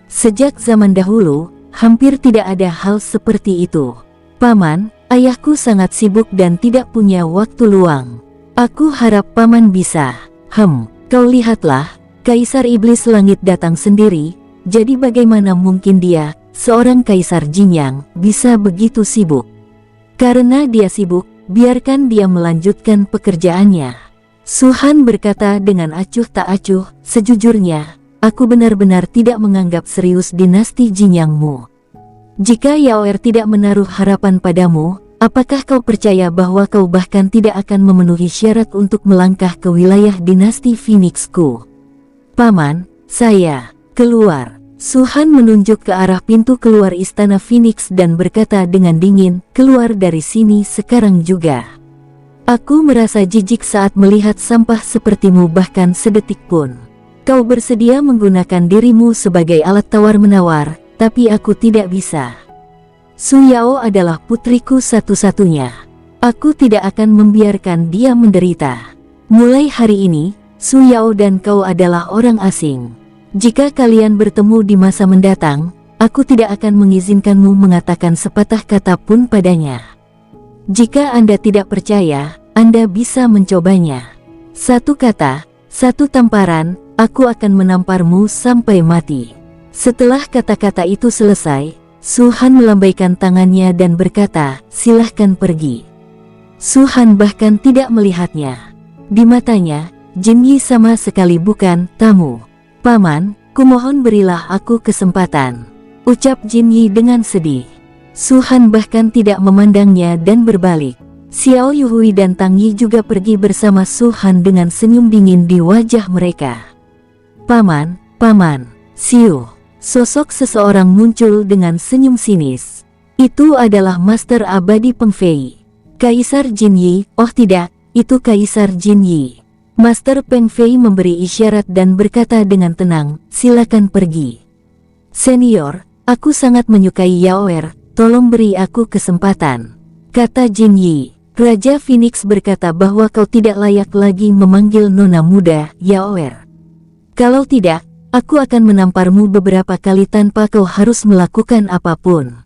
Sejak zaman dahulu, hampir tidak ada hal seperti itu. Paman, ayahku sangat sibuk dan tidak punya waktu luang. Aku harap paman bisa. Kau lihatlah, Kaisar Iblis Langit datang sendiri, jadi bagaimana mungkin dia, seorang Kaisar Jin yang bisa begitu sibuk? Karena dia sibuk, biarkan dia melanjutkan pekerjaannya. Su Han berkata dengan acuh tak acuh, sejujurnya, aku benar-benar tidak menganggap serius dinasti Jin Yangmu. Jika Yao tidak menaruh harapan padamu, apakah kau percaya bahwa kau bahkan tidak akan memenuhi syarat untuk melangkah ke wilayah dinasti Phoenixku? Paman, saya keluar. Su Han menunjuk ke arah pintu keluar istana Phoenix dan berkata dengan dingin, keluar dari sini sekarang juga. Aku merasa jijik saat melihat sampah sepertimu bahkan sedetik pun. Kau bersedia menggunakan dirimu sebagai alat tawar-menawar, tapi aku tidak bisa. Su Yao adalah putriku satu-satunya. Aku tidak akan membiarkan dia menderita. Mulai hari ini, Su Yao dan kau adalah orang asing. Jika kalian bertemu di masa mendatang, aku tidak akan mengizinkanmu mengatakan sepatah kata pun padanya. Jika Anda tidak percaya, Anda bisa mencobanya. Satu kata, satu tamparan, aku akan menamparmu sampai mati. Setelah kata-kata itu selesai, Su Han melambaikan tangannya dan berkata, silahkan pergi. Su Han bahkan tidak melihatnya. Di matanya, Jin Yi sama sekali bukan tamu. Paman, kumohon berilah aku kesempatan, ucap Jin Yi dengan sedih. Su Han bahkan tidak memandangnya dan berbalik. Xiao Yuhui dan Tang Yi juga pergi bersama Su Han dengan senyum dingin di wajah mereka. Paman, Xiu. Sosok seseorang muncul dengan senyum sinis. Itu adalah Master Abadi Peng Fei. Kaisar Jin Yi, oh tidak, itu Kaisar Jin Yi. Master Peng Fei memberi isyarat dan berkata dengan tenang, silakan pergi. Senior, aku sangat menyukai Yao, tolong beri aku kesempatan, kata Jin Yi. Raja Phoenix berkata bahwa kau tidak layak lagi memanggil nona muda, Yao. Kalau tidak, aku akan menamparmu beberapa kali tanpa kau harus melakukan apapun.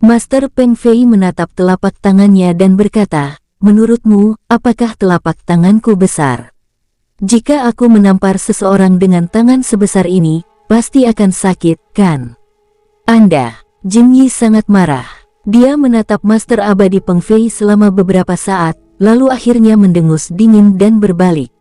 Master Peng Fei menatap telapak tangannya dan berkata, menurutmu, apakah telapak tanganku besar? Jika aku menampar seseorang dengan tangan sebesar ini, pasti akan sakit, kan? Anda, Jin Yi sangat marah. Dia menatap Master Abadi Peng Fei selama beberapa saat, lalu akhirnya mendengus dingin dan berbalik.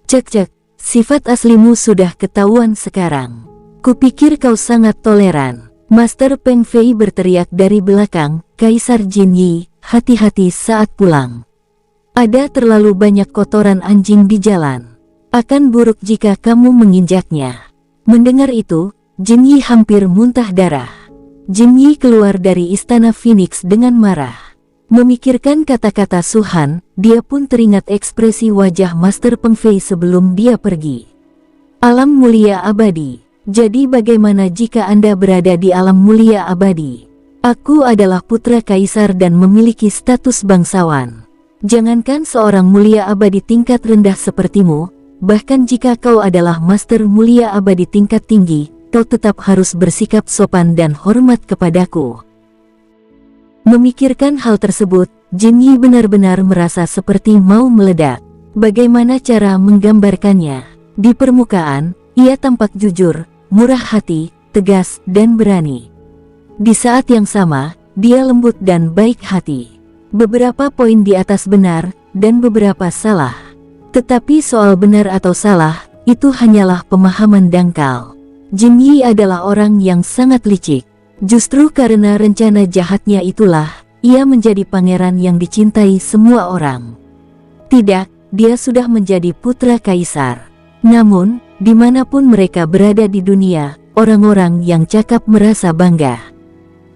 Cek, sifat aslimu sudah ketahuan sekarang. Kupikir kau sangat toleran. Master Peng Fei berteriak dari belakang, Kaisar Jin Yi, hati-hati saat pulang. Ada terlalu banyak kotoran anjing di jalan. Akan buruk jika kamu menginjaknya. Mendengar itu, Jin Yi hampir muntah darah. Jin Yi keluar dari istana Phoenix dengan marah. Memikirkan kata-kata Su Han, dia pun teringat ekspresi wajah Master Peng Fei sebelum dia pergi. Alam mulia abadi. Jadi bagaimana jika Anda berada di alam mulia abadi? Aku adalah putra kaisar dan memiliki status bangsawan. Jangankan seorang mulia abadi tingkat rendah sepertimu, bahkan jika kau adalah master mulia abadi tingkat tinggi, kau tetap harus bersikap sopan dan hormat kepadaku. Memikirkan hal tersebut, Jin Yi benar-benar merasa seperti mau meledak. Bagaimana cara menggambarkannya? Di permukaan, ia tampak jujur, murah hati, tegas, dan berani. Di saat yang sama, dia lembut dan baik hati. Beberapa poin di atas benar, dan beberapa salah. Tetapi soal benar atau salah, itu hanyalah pemahaman dangkal. Jin Yi adalah orang yang sangat licik. Justru karena rencana jahatnya itulah, ia menjadi pangeran yang dicintai semua orang. Tidak, dia sudah menjadi putra kaisar. Namun, dimanapun mereka berada di dunia, orang-orang yang cakap merasa bangga.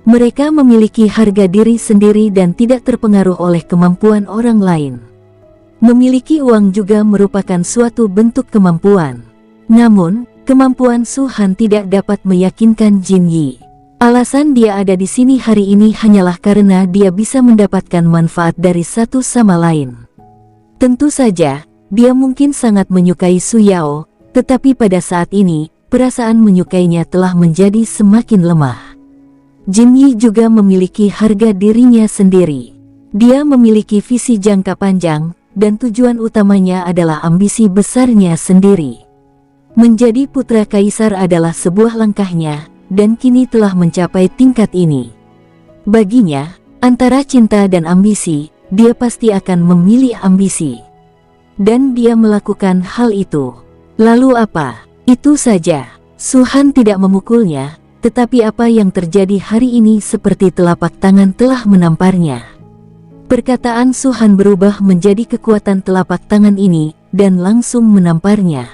Mereka memiliki harga diri sendiri dan tidak terpengaruh oleh kemampuan orang lain. Memiliki uang juga merupakan suatu bentuk kemampuan. Namun, kemampuan Su Han tidak dapat meyakinkan Jin Yi. Alasan dia ada di sini hari ini hanyalah karena dia bisa mendapatkan manfaat dari satu sama lain. Tentu saja, dia mungkin sangat menyukai Su Yao, tetapi pada saat ini, perasaan menyukainya telah menjadi semakin lemah. Jin Yi juga memiliki harga dirinya sendiri. Dia memiliki visi jangka panjang, dan tujuan utamanya adalah ambisi besarnya sendiri. Menjadi putra kaisar adalah sebuah langkahnya, dan kini telah mencapai tingkat ini. Baginya, antara cinta dan ambisi, dia pasti akan memilih ambisi. Dan dia melakukan hal itu. Lalu apa? Itu saja. Su Han tidak memukulnya, tetapi apa yang terjadi hari ini seperti telapak tangan telah menamparnya. Perkataan Su Han berubah menjadi kekuatan telapak tangan ini, dan langsung menamparnya.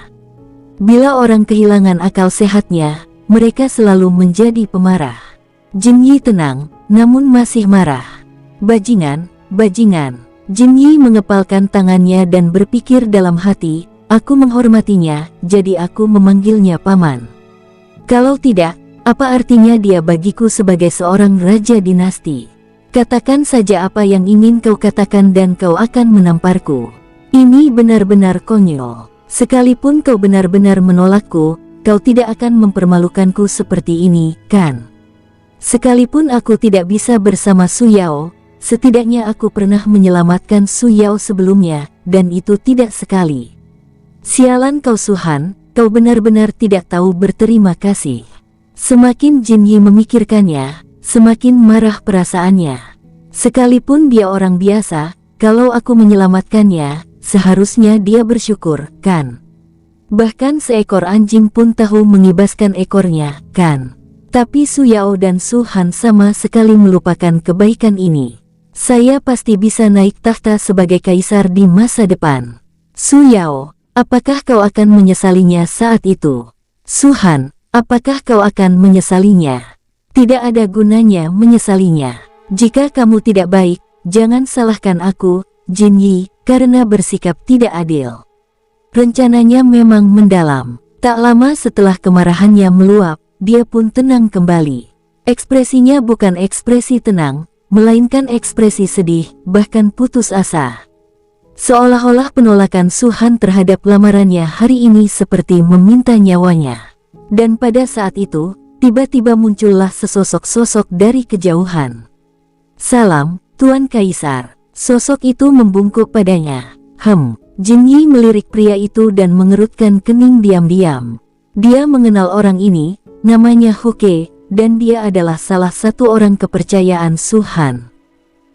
Bila orang kehilangan akal sehatnya, mereka selalu menjadi pemarah. Jin Yi tenang, namun masih marah. Bajingan, bajingan. Jin Yi mengepalkan tangannya dan berpikir dalam hati, aku menghormatinya, jadi aku memanggilnya paman. Kalau tidak, apa artinya dia bagiku sebagai seorang raja dinasti? Katakan saja apa yang ingin kau katakan dan kau akan menamparku. Ini benar-benar konyol. Sekalipun kau benar-benar menolakku, kau tidak akan mempermalukanku seperti ini, kan? Sekalipun aku tidak bisa bersama Su Yao, setidaknya aku pernah menyelamatkan Su Yao sebelumnya, dan itu tidak sekali. Sialan kau Su Han, kau benar-benar tidak tahu berterima kasih. Semakin Jin Yi memikirkannya, semakin marah perasaannya. Sekalipun dia orang biasa, kalau aku menyelamatkannya, seharusnya dia bersyukur, kan? Bahkan seekor anjing pun tahu mengibaskan ekornya, kan? Tapi Su Yao dan Su Han sama sekali melupakan kebaikan ini. Saya pasti bisa naik tahta sebagai kaisar di masa depan. Su Yao, apakah kau akan menyesalinya saat itu? Su Han, apakah kau akan menyesalinya? Tidak ada gunanya menyesalinya. Jika kamu tidak baik, jangan salahkan aku, Jin Yi, karena bersikap tidak adil. Rencananya memang mendalam. Tak lama setelah kemarahannya meluap, dia pun tenang kembali. Ekspresinya bukan ekspresi tenang, melainkan ekspresi sedih, bahkan putus asa. Seolah-olah penolakan Su Han terhadap lamarannya hari ini seperti meminta nyawanya. Dan pada saat itu, tiba-tiba muncullah sesosok-sosok dari kejauhan. Salam, Tuan Kaisar. Sosok itu membungkuk padanya. Jin Yi melirik pria itu dan mengerutkan kening diam-diam. Dia mengenal orang ini, namanya Huke, dan dia adalah salah satu orang kepercayaan Su Han.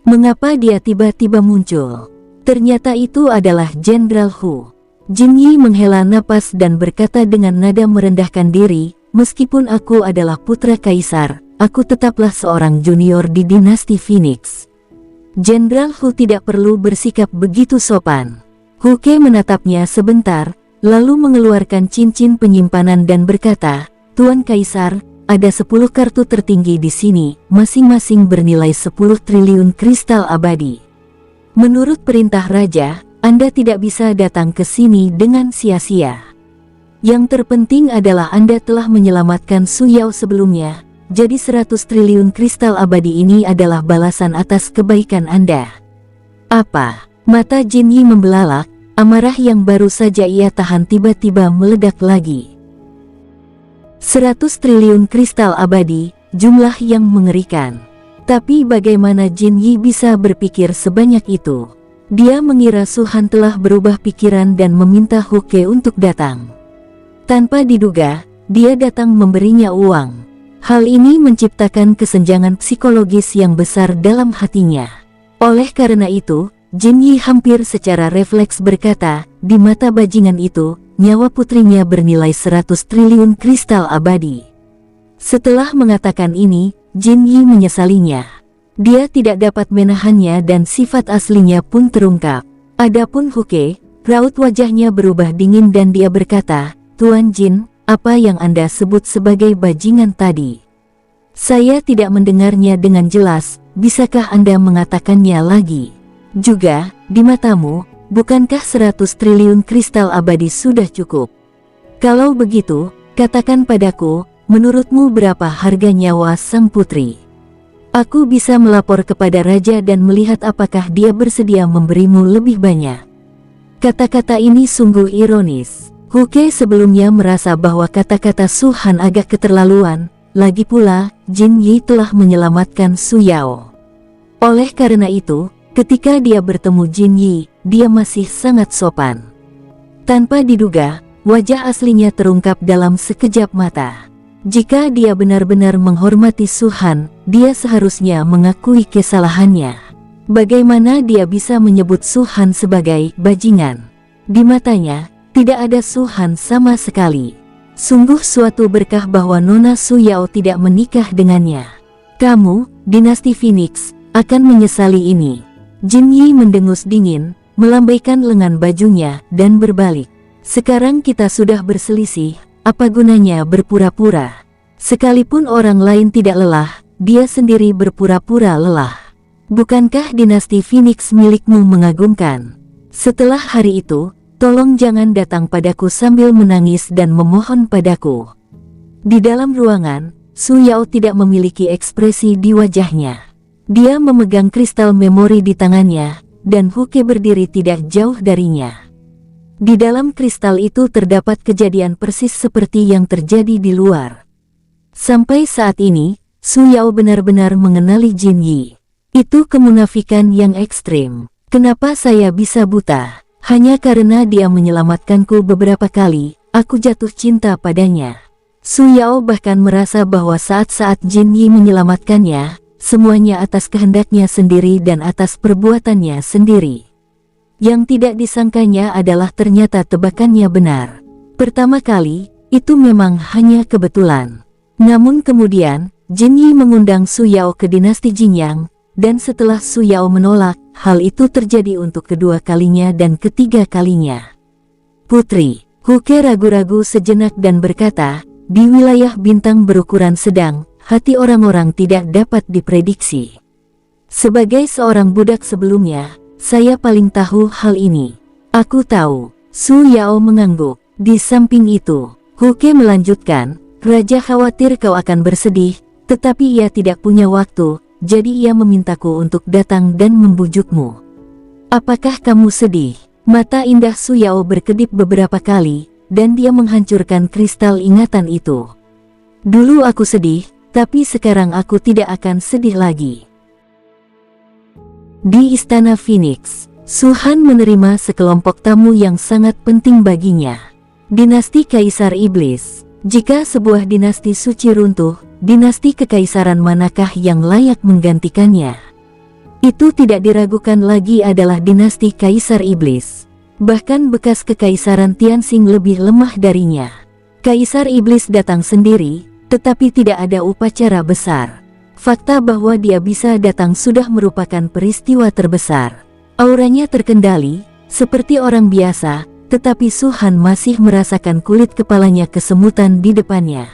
Mengapa dia tiba-tiba muncul? Ternyata itu adalah Jenderal Hu. Jin Yi menghela napas dan berkata dengan nada merendahkan diri, meskipun aku adalah putra kaisar, aku tetaplah seorang junior di dinasti Phoenix. Jenderal Hu tidak perlu bersikap begitu sopan. Huke menatapnya sebentar, lalu mengeluarkan cincin penyimpanan dan berkata, Tuan Kaisar, ada 10 kartu tertinggi di sini, masing-masing bernilai 10 triliun kristal abadi. Menurut perintah Raja, Anda tidak bisa datang ke sini dengan sia-sia. Yang terpenting adalah Anda telah menyelamatkan Su Yao sebelumnya, jadi 100 triliun kristal abadi ini adalah balasan atas kebaikan Anda. Apa? Mata Jin Yi membelalak, amarah yang baru saja ia tahan tiba-tiba meledak lagi. 100 triliun kristal abadi, jumlah yang mengerikan. Tapi bagaimana Jin Yi bisa berpikir sebanyak itu? Dia mengira Su Han telah berubah pikiran dan meminta Huke untuk datang. Tanpa diduga, dia datang memberinya uang. Hal ini menciptakan kesenjangan psikologis yang besar dalam hatinya. Oleh karena itu, Jin Yi hampir secara refleks berkata, di mata bajingan itu, nyawa putrinya bernilai 100 triliun kristal abadi. Setelah mengatakan ini, Jin Yi menyesalinya. Dia tidak dapat menahannya dan sifat aslinya pun terungkap. Adapun Huke, raut wajahnya berubah dingin dan dia berkata, Tuan Jin, apa yang Anda sebut sebagai bajingan tadi? Saya tidak mendengarnya dengan jelas, bisakah Anda mengatakannya lagi? Juga, di matamu, bukankah 100 triliun kristal abadi sudah cukup? Kalau begitu, katakan padaku, menurutmu berapa harga nyawa sang putri? Aku bisa melapor kepada raja dan melihat apakah dia bersedia memberimu lebih banyak. Kata-kata ini sungguh ironis. Huke sebelumnya merasa bahwa kata-kata Su Han agak keterlaluan, lagi pula, Jin Yi telah menyelamatkan Su Yao. Oleh karena itu, ketika dia bertemu Jin Yi, dia masih sangat sopan. Tanpa diduga, wajah aslinya terungkap dalam sekejap mata. Jika dia benar-benar menghormati Su Han, dia seharusnya mengakui kesalahannya. Bagaimana dia bisa menyebut Su Han sebagai bajingan? Di matanya, tidak ada Su Han sama sekali. Sungguh suatu berkah bahwa Nona Su Yao tidak menikah dengannya. Kamu, dinasti Phoenix, akan menyesali ini. Jin Yi mendengus dingin, melambaikan lengan bajunya, dan berbalik. Sekarang kita sudah berselisih. Apa gunanya berpura-pura? Sekalipun orang lain tidak lelah, dia sendiri berpura-pura lelah. Bukankah dinasti Phoenix milikmu mengagumkan? Setelah hari itu, tolong jangan datang padaku sambil menangis dan memohon padaku. Di dalam ruangan, Su Yao tidak memiliki ekspresi di wajahnya. Dia memegang kristal memori di tangannya, dan Huke berdiri tidak jauh darinya. Di dalam kristal itu terdapat kejadian persis seperti yang terjadi di luar. Sampai saat ini, Su Yao benar-benar mengenali Jin Yi. Itu kemunafikan yang ekstrim. Kenapa saya bisa buta? Hanya karena dia menyelamatkanku beberapa kali, aku jatuh cinta padanya. Su Yao bahkan merasa bahwa saat-saat Jin Yi menyelamatkannya, semuanya atas kehendaknya sendiri dan atas perbuatannya sendiri. Yang tidak disangkanya adalah ternyata tebakannya benar. Pertama kali, itu memang hanya kebetulan. Namun kemudian, Jin Yi mengundang Su Yao ke dinasti Jinyang, dan setelah Su Yao menolak, hal itu terjadi untuk kedua kalinya dan ketiga kalinya. Putri, Huke ragu-ragu sejenak dan berkata, di wilayah bintang berukuran sedang, hati orang-orang tidak dapat diprediksi. Sebagai seorang budak sebelumnya, saya paling tahu hal ini. Aku tahu. Su Yao mengangguk. Di samping itu, Huke melanjutkan, Raja khawatir kau akan bersedih, tetapi ia tidak punya waktu, jadi ia memintaku untuk datang dan membujukmu. Apakah kamu sedih? Mata indah Su Yao berkedip beberapa kali, dan dia menghancurkan kristal ingatan itu. Dulu aku sedih, tapi sekarang aku tidak akan sedih lagi. Di Istana Phoenix, Su Han menerima sekelompok tamu yang sangat penting baginya. Dinasti Kaisar Iblis. Jika sebuah dinasti suci runtuh, dinasti kekaisaran manakah yang layak menggantikannya? Itu tidak diragukan lagi adalah dinasti Kaisar Iblis. Bahkan bekas kekaisaran Tianxing lebih lemah darinya. Kaisar Iblis datang sendiri, tetapi tidak ada upacara besar. Fakta bahwa dia bisa datang sudah merupakan peristiwa terbesar. Auranya terkendali, seperti orang biasa, tetapi Su Han masih merasakan kulit kepalanya kesemutan di depannya.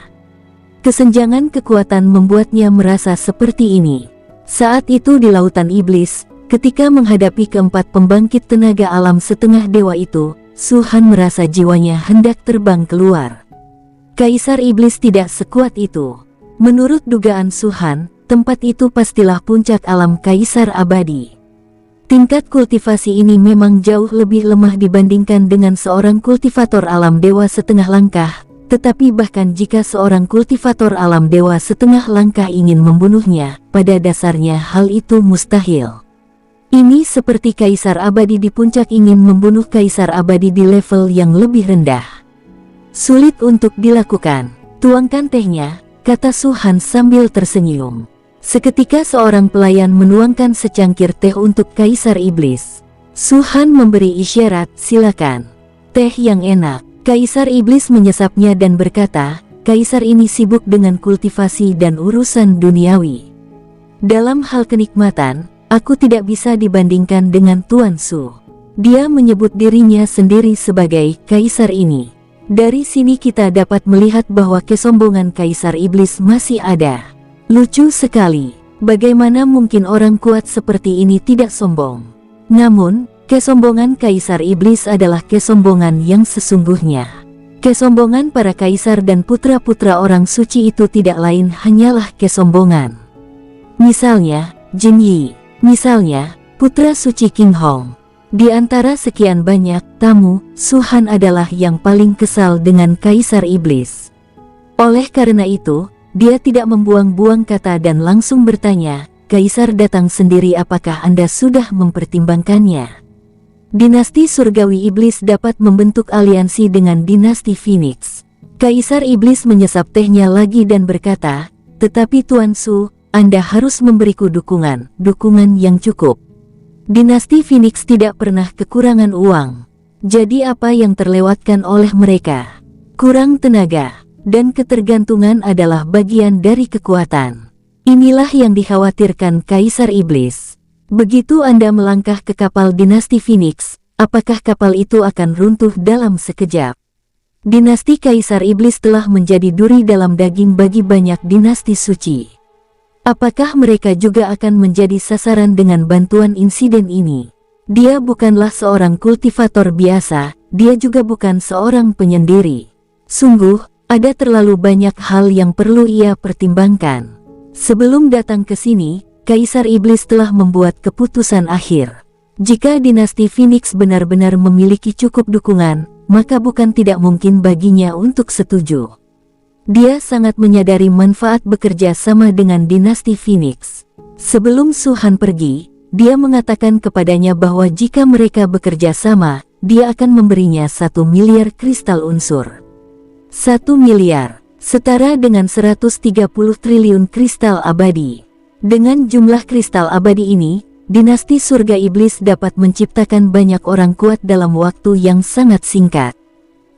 Kesenjangan kekuatan membuatnya merasa seperti ini. Saat itu di Lautan Iblis, ketika menghadapi keempat pembangkit tenaga alam setengah dewa itu, Su Han merasa jiwanya hendak terbang keluar. Kaisar Iblis tidak sekuat itu. Menurut dugaan Su Han, tempat itu pastilah puncak alam Kaisar Abadi. Tingkat kultivasi ini memang jauh lebih lemah dibandingkan dengan seorang kultivator alam dewa setengah langkah, tetapi bahkan jika seorang kultivator alam dewa setengah langkah ingin membunuhnya, pada dasarnya hal itu mustahil. Ini seperti Kaisar Abadi di puncak ingin membunuh Kaisar Abadi di level yang lebih rendah. Sulit untuk dilakukan. Tuangkan tehnya, kata Su-han sambil tersenyum. Seketika seorang pelayan menuangkan secangkir teh untuk Kaisar Iblis. Su-han memberi isyarat, silakan. Teh yang enak. Kaisar Iblis menyesapnya dan berkata, Kaisar ini sibuk dengan kultivasi dan urusan duniawi. Dalam hal kenikmatan, aku tidak bisa dibandingkan dengan Tuan Su. Dia menyebut dirinya sendiri sebagai Kaisar ini. Dari sini kita dapat melihat bahwa kesombongan Kaisar Iblis masih ada. Lucu sekali, bagaimana mungkin orang kuat seperti ini tidak sombong? Namun, kesombongan Kaisar Iblis adalah kesombongan yang sesungguhnya. Kesombongan para kaisar dan putra-putra orang suci itu tidak lain hanyalah kesombongan. Misalnya, Jin Yi. Misalnya, putra suci King Hong. Di antara sekian banyak tamu, Su-han adalah yang paling kesal dengan Kaisar Iblis. Oleh karena itu, dia tidak membuang-buang kata dan langsung bertanya, Kaisar datang sendiri, apakah Anda sudah mempertimbangkannya? Dinasti Surgawi Iblis dapat membentuk aliansi dengan dinasti Phoenix. Kaisar Iblis menyesap tehnya lagi dan berkata, tetapi Tuan Su, Anda harus memberiku dukungan yang cukup. Dinasti Phoenix tidak pernah kekurangan uang. Jadi apa yang terlewatkan oleh mereka? Kurang tenaga, dan ketergantungan adalah bagian dari kekuatan. Inilah yang dikhawatirkan Kaisar Iblis. Begitu Anda melangkah ke kapal dinasti Phoenix, apakah kapal itu akan runtuh dalam sekejap? Dinasti Kaisar Iblis telah menjadi duri dalam daging bagi banyak dinasti suci. Apakah mereka juga akan menjadi sasaran dengan bantuan insiden ini? Dia bukanlah seorang kultivator biasa, dia juga bukan seorang penyendiri. Sungguh, ada terlalu banyak hal yang perlu ia pertimbangkan. Sebelum datang ke sini, Kaisar Iblis telah membuat keputusan akhir. Jika dinasti Phoenix benar-benar memiliki cukup dukungan, maka bukan tidak mungkin baginya untuk setuju. Dia sangat menyadari manfaat bekerja sama dengan dinasti Phoenix. Sebelum Su-han pergi, dia mengatakan kepadanya bahwa jika mereka bekerja sama, dia akan memberinya 1 miliar kristal unsur. 1 miliar, setara dengan 130 triliun kristal abadi. Dengan jumlah kristal abadi ini, dinasti surga iblis dapat menciptakan banyak orang kuat dalam waktu yang sangat singkat.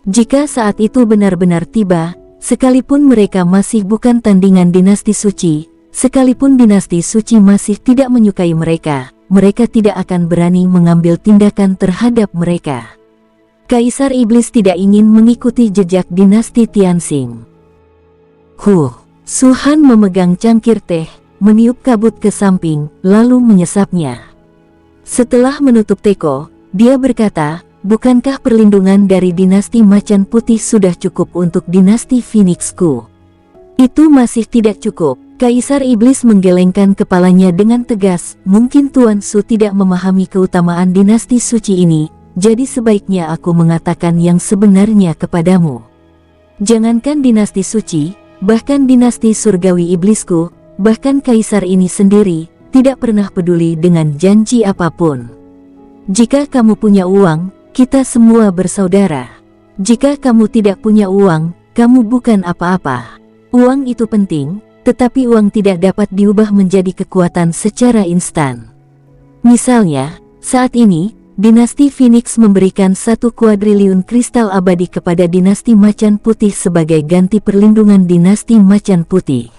Jika saat itu benar-benar tiba, sekalipun mereka masih bukan tandingan dinasti suci, sekalipun dinasti suci masih tidak menyukai mereka, mereka tidak akan berani mengambil tindakan terhadap mereka. Kaisar Iblis tidak ingin mengikuti jejak dinasti Tianxing. Su-han memegang cangkir teh, meniup kabut ke samping, lalu menyesapnya. Setelah menutup teko, dia berkata, bukankah perlindungan dari dinasti Macan Putih sudah cukup untuk dinasti Phoenixku? Itu masih tidak cukup. Kaisar Iblis menggelengkan kepalanya dengan tegas. Mungkin Tuan Su tidak memahami keutamaan dinasti suci ini, jadi sebaiknya aku mengatakan yang sebenarnya kepadamu. Jangankan dinasti suci, bahkan dinasti surgawi iblisku, bahkan kaisar ini sendiri, tidak pernah peduli dengan janji apapun. Jika kamu punya uang, kita semua bersaudara. Jika kamu tidak punya uang, kamu bukan apa-apa. Uang itu penting, tetapi uang tidak dapat diubah menjadi kekuatan secara instan. Misalnya, saat ini, dinasti Phoenix memberikan 1 kuadriliun kristal abadi kepada dinasti Macan Putih sebagai ganti perlindungan dinasti Macan Putih.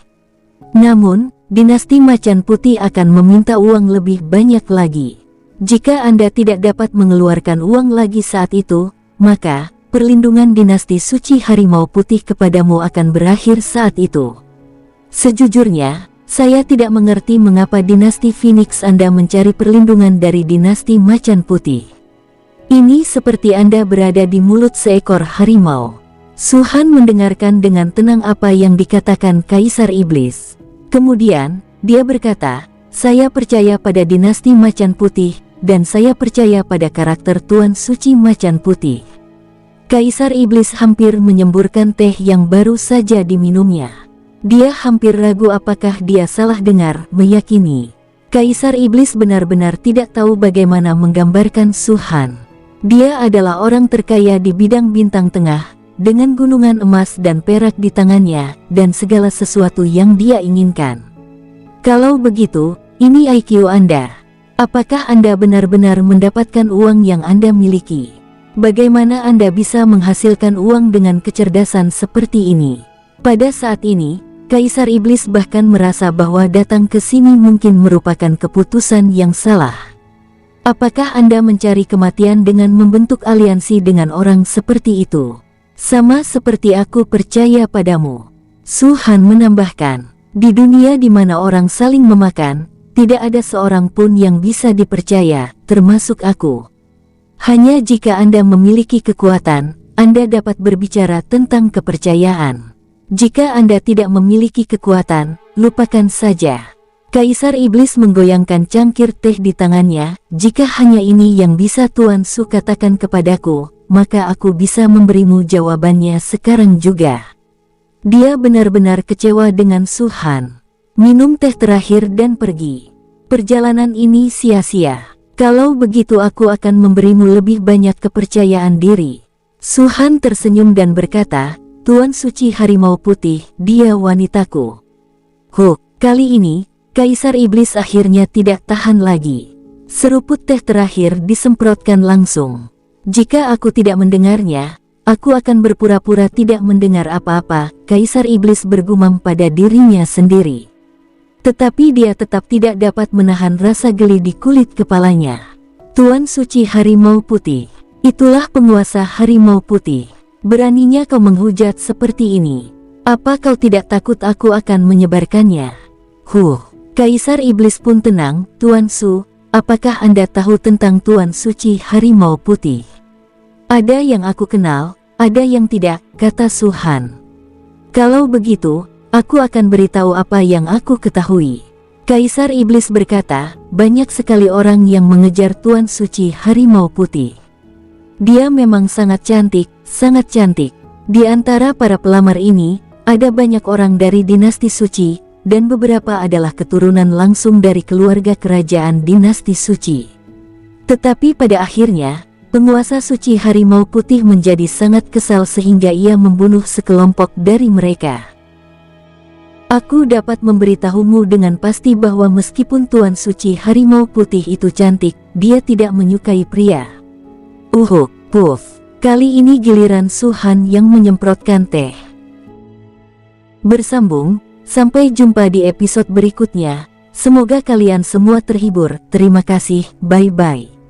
Namun, dinasti Macan Putih akan meminta uang lebih banyak lagi. Jika Anda tidak dapat mengeluarkan uang lagi saat itu, maka perlindungan dinasti suci Harimau Putih kepadamu akan berakhir saat itu. Sejujurnya, saya tidak mengerti mengapa dinasti Phoenix Anda mencari perlindungan dari dinasti Macan Putih. Ini seperti Anda berada di mulut seekor harimau. Su-han mendengarkan dengan tenang apa yang dikatakan Kaisar Iblis. Kemudian, dia berkata, saya percaya pada dinasti Macan Putih, dan saya percaya pada karakter Tuan Suci Macan Putih. Kaisar Iblis hampir menyemburkan teh yang baru saja diminumnya. Dia hampir ragu apakah dia salah dengar, meyakini. Kaisar Iblis benar-benar tidak tahu bagaimana menggambarkan Su-han. Dia adalah orang terkaya di bidang bintang tengah, dengan gunungan emas dan perak di tangannya, dan segala sesuatu yang dia inginkan. Kalau begitu, ini IQ Anda. Apakah Anda benar-benar mendapatkan uang yang Anda miliki? Bagaimana Anda bisa menghasilkan uang dengan kecerdasan seperti ini? Pada saat ini, Kaisar Iblis bahkan merasa bahwa datang ke sini mungkin merupakan keputusan yang salah. Apakah Anda mencari kematian dengan membentuk aliansi dengan orang seperti itu? Sama seperti aku percaya padamu. Su Han menambahkan, di dunia di mana orang saling memakan, tidak ada seorang pun yang bisa dipercaya, termasuk aku. Hanya jika Anda memiliki kekuatan, Anda dapat berbicara tentang kepercayaan. Jika Anda tidak memiliki kekuatan, lupakan saja. Kaisar Iblis menggoyangkan cangkir teh di tangannya. Jika hanya ini yang bisa Tuan Su katakan kepadaku, maka aku bisa memberimu jawabannya sekarang juga. Dia benar-benar kecewa dengan Su Han. Minum teh terakhir dan pergi. Perjalanan ini sia-sia. Kalau begitu aku akan memberimu lebih banyak kepercayaan diri. Su Han tersenyum dan berkata, Tuan Suci Harimau Putih, dia wanitaku. Kali ini, Kaisar Iblis akhirnya tidak tahan lagi. Seruput teh terakhir disemprotkan langsung. Jika aku tidak mendengarnya, aku akan berpura-pura tidak mendengar apa-apa, Kaisar Iblis bergumam pada dirinya sendiri. Tetapi dia tetap tidak dapat menahan rasa geli di kulit kepalanya. Tuan Suci Harimau Putih, itulah penguasa Harimau Putih. Beraninya kau menghujat seperti ini. Apa kau tidak takut aku akan menyebarkannya? Kaisar Iblis pun tenang. Tuan Su, apakah Anda tahu tentang Tuan Suci Harimau Putih? Ada yang aku kenal, ada yang tidak, kata Su Han. Kalau begitu, aku akan beritahu apa yang aku ketahui. Kaisar Iblis berkata, banyak sekali orang yang mengejar Tuan Suci Harimau Putih. Dia memang sangat cantik, sangat cantik. Di antara para pelamar ini, ada banyak orang dari dinasti suci, dan beberapa adalah keturunan langsung dari keluarga kerajaan dinasti suci. Tetapi pada akhirnya, penguasa suci Harimau Putih menjadi sangat kesal sehingga ia membunuh sekelompok dari mereka. Aku dapat memberitahumu dengan pasti bahwa meskipun Tuan Suci Harimau Putih itu cantik, dia tidak menyukai pria. Kali ini giliran Su Han yang menyemprotkan teh. Bersambung, sampai jumpa di episode berikutnya. Semoga kalian semua terhibur. Terima kasih, bye-bye.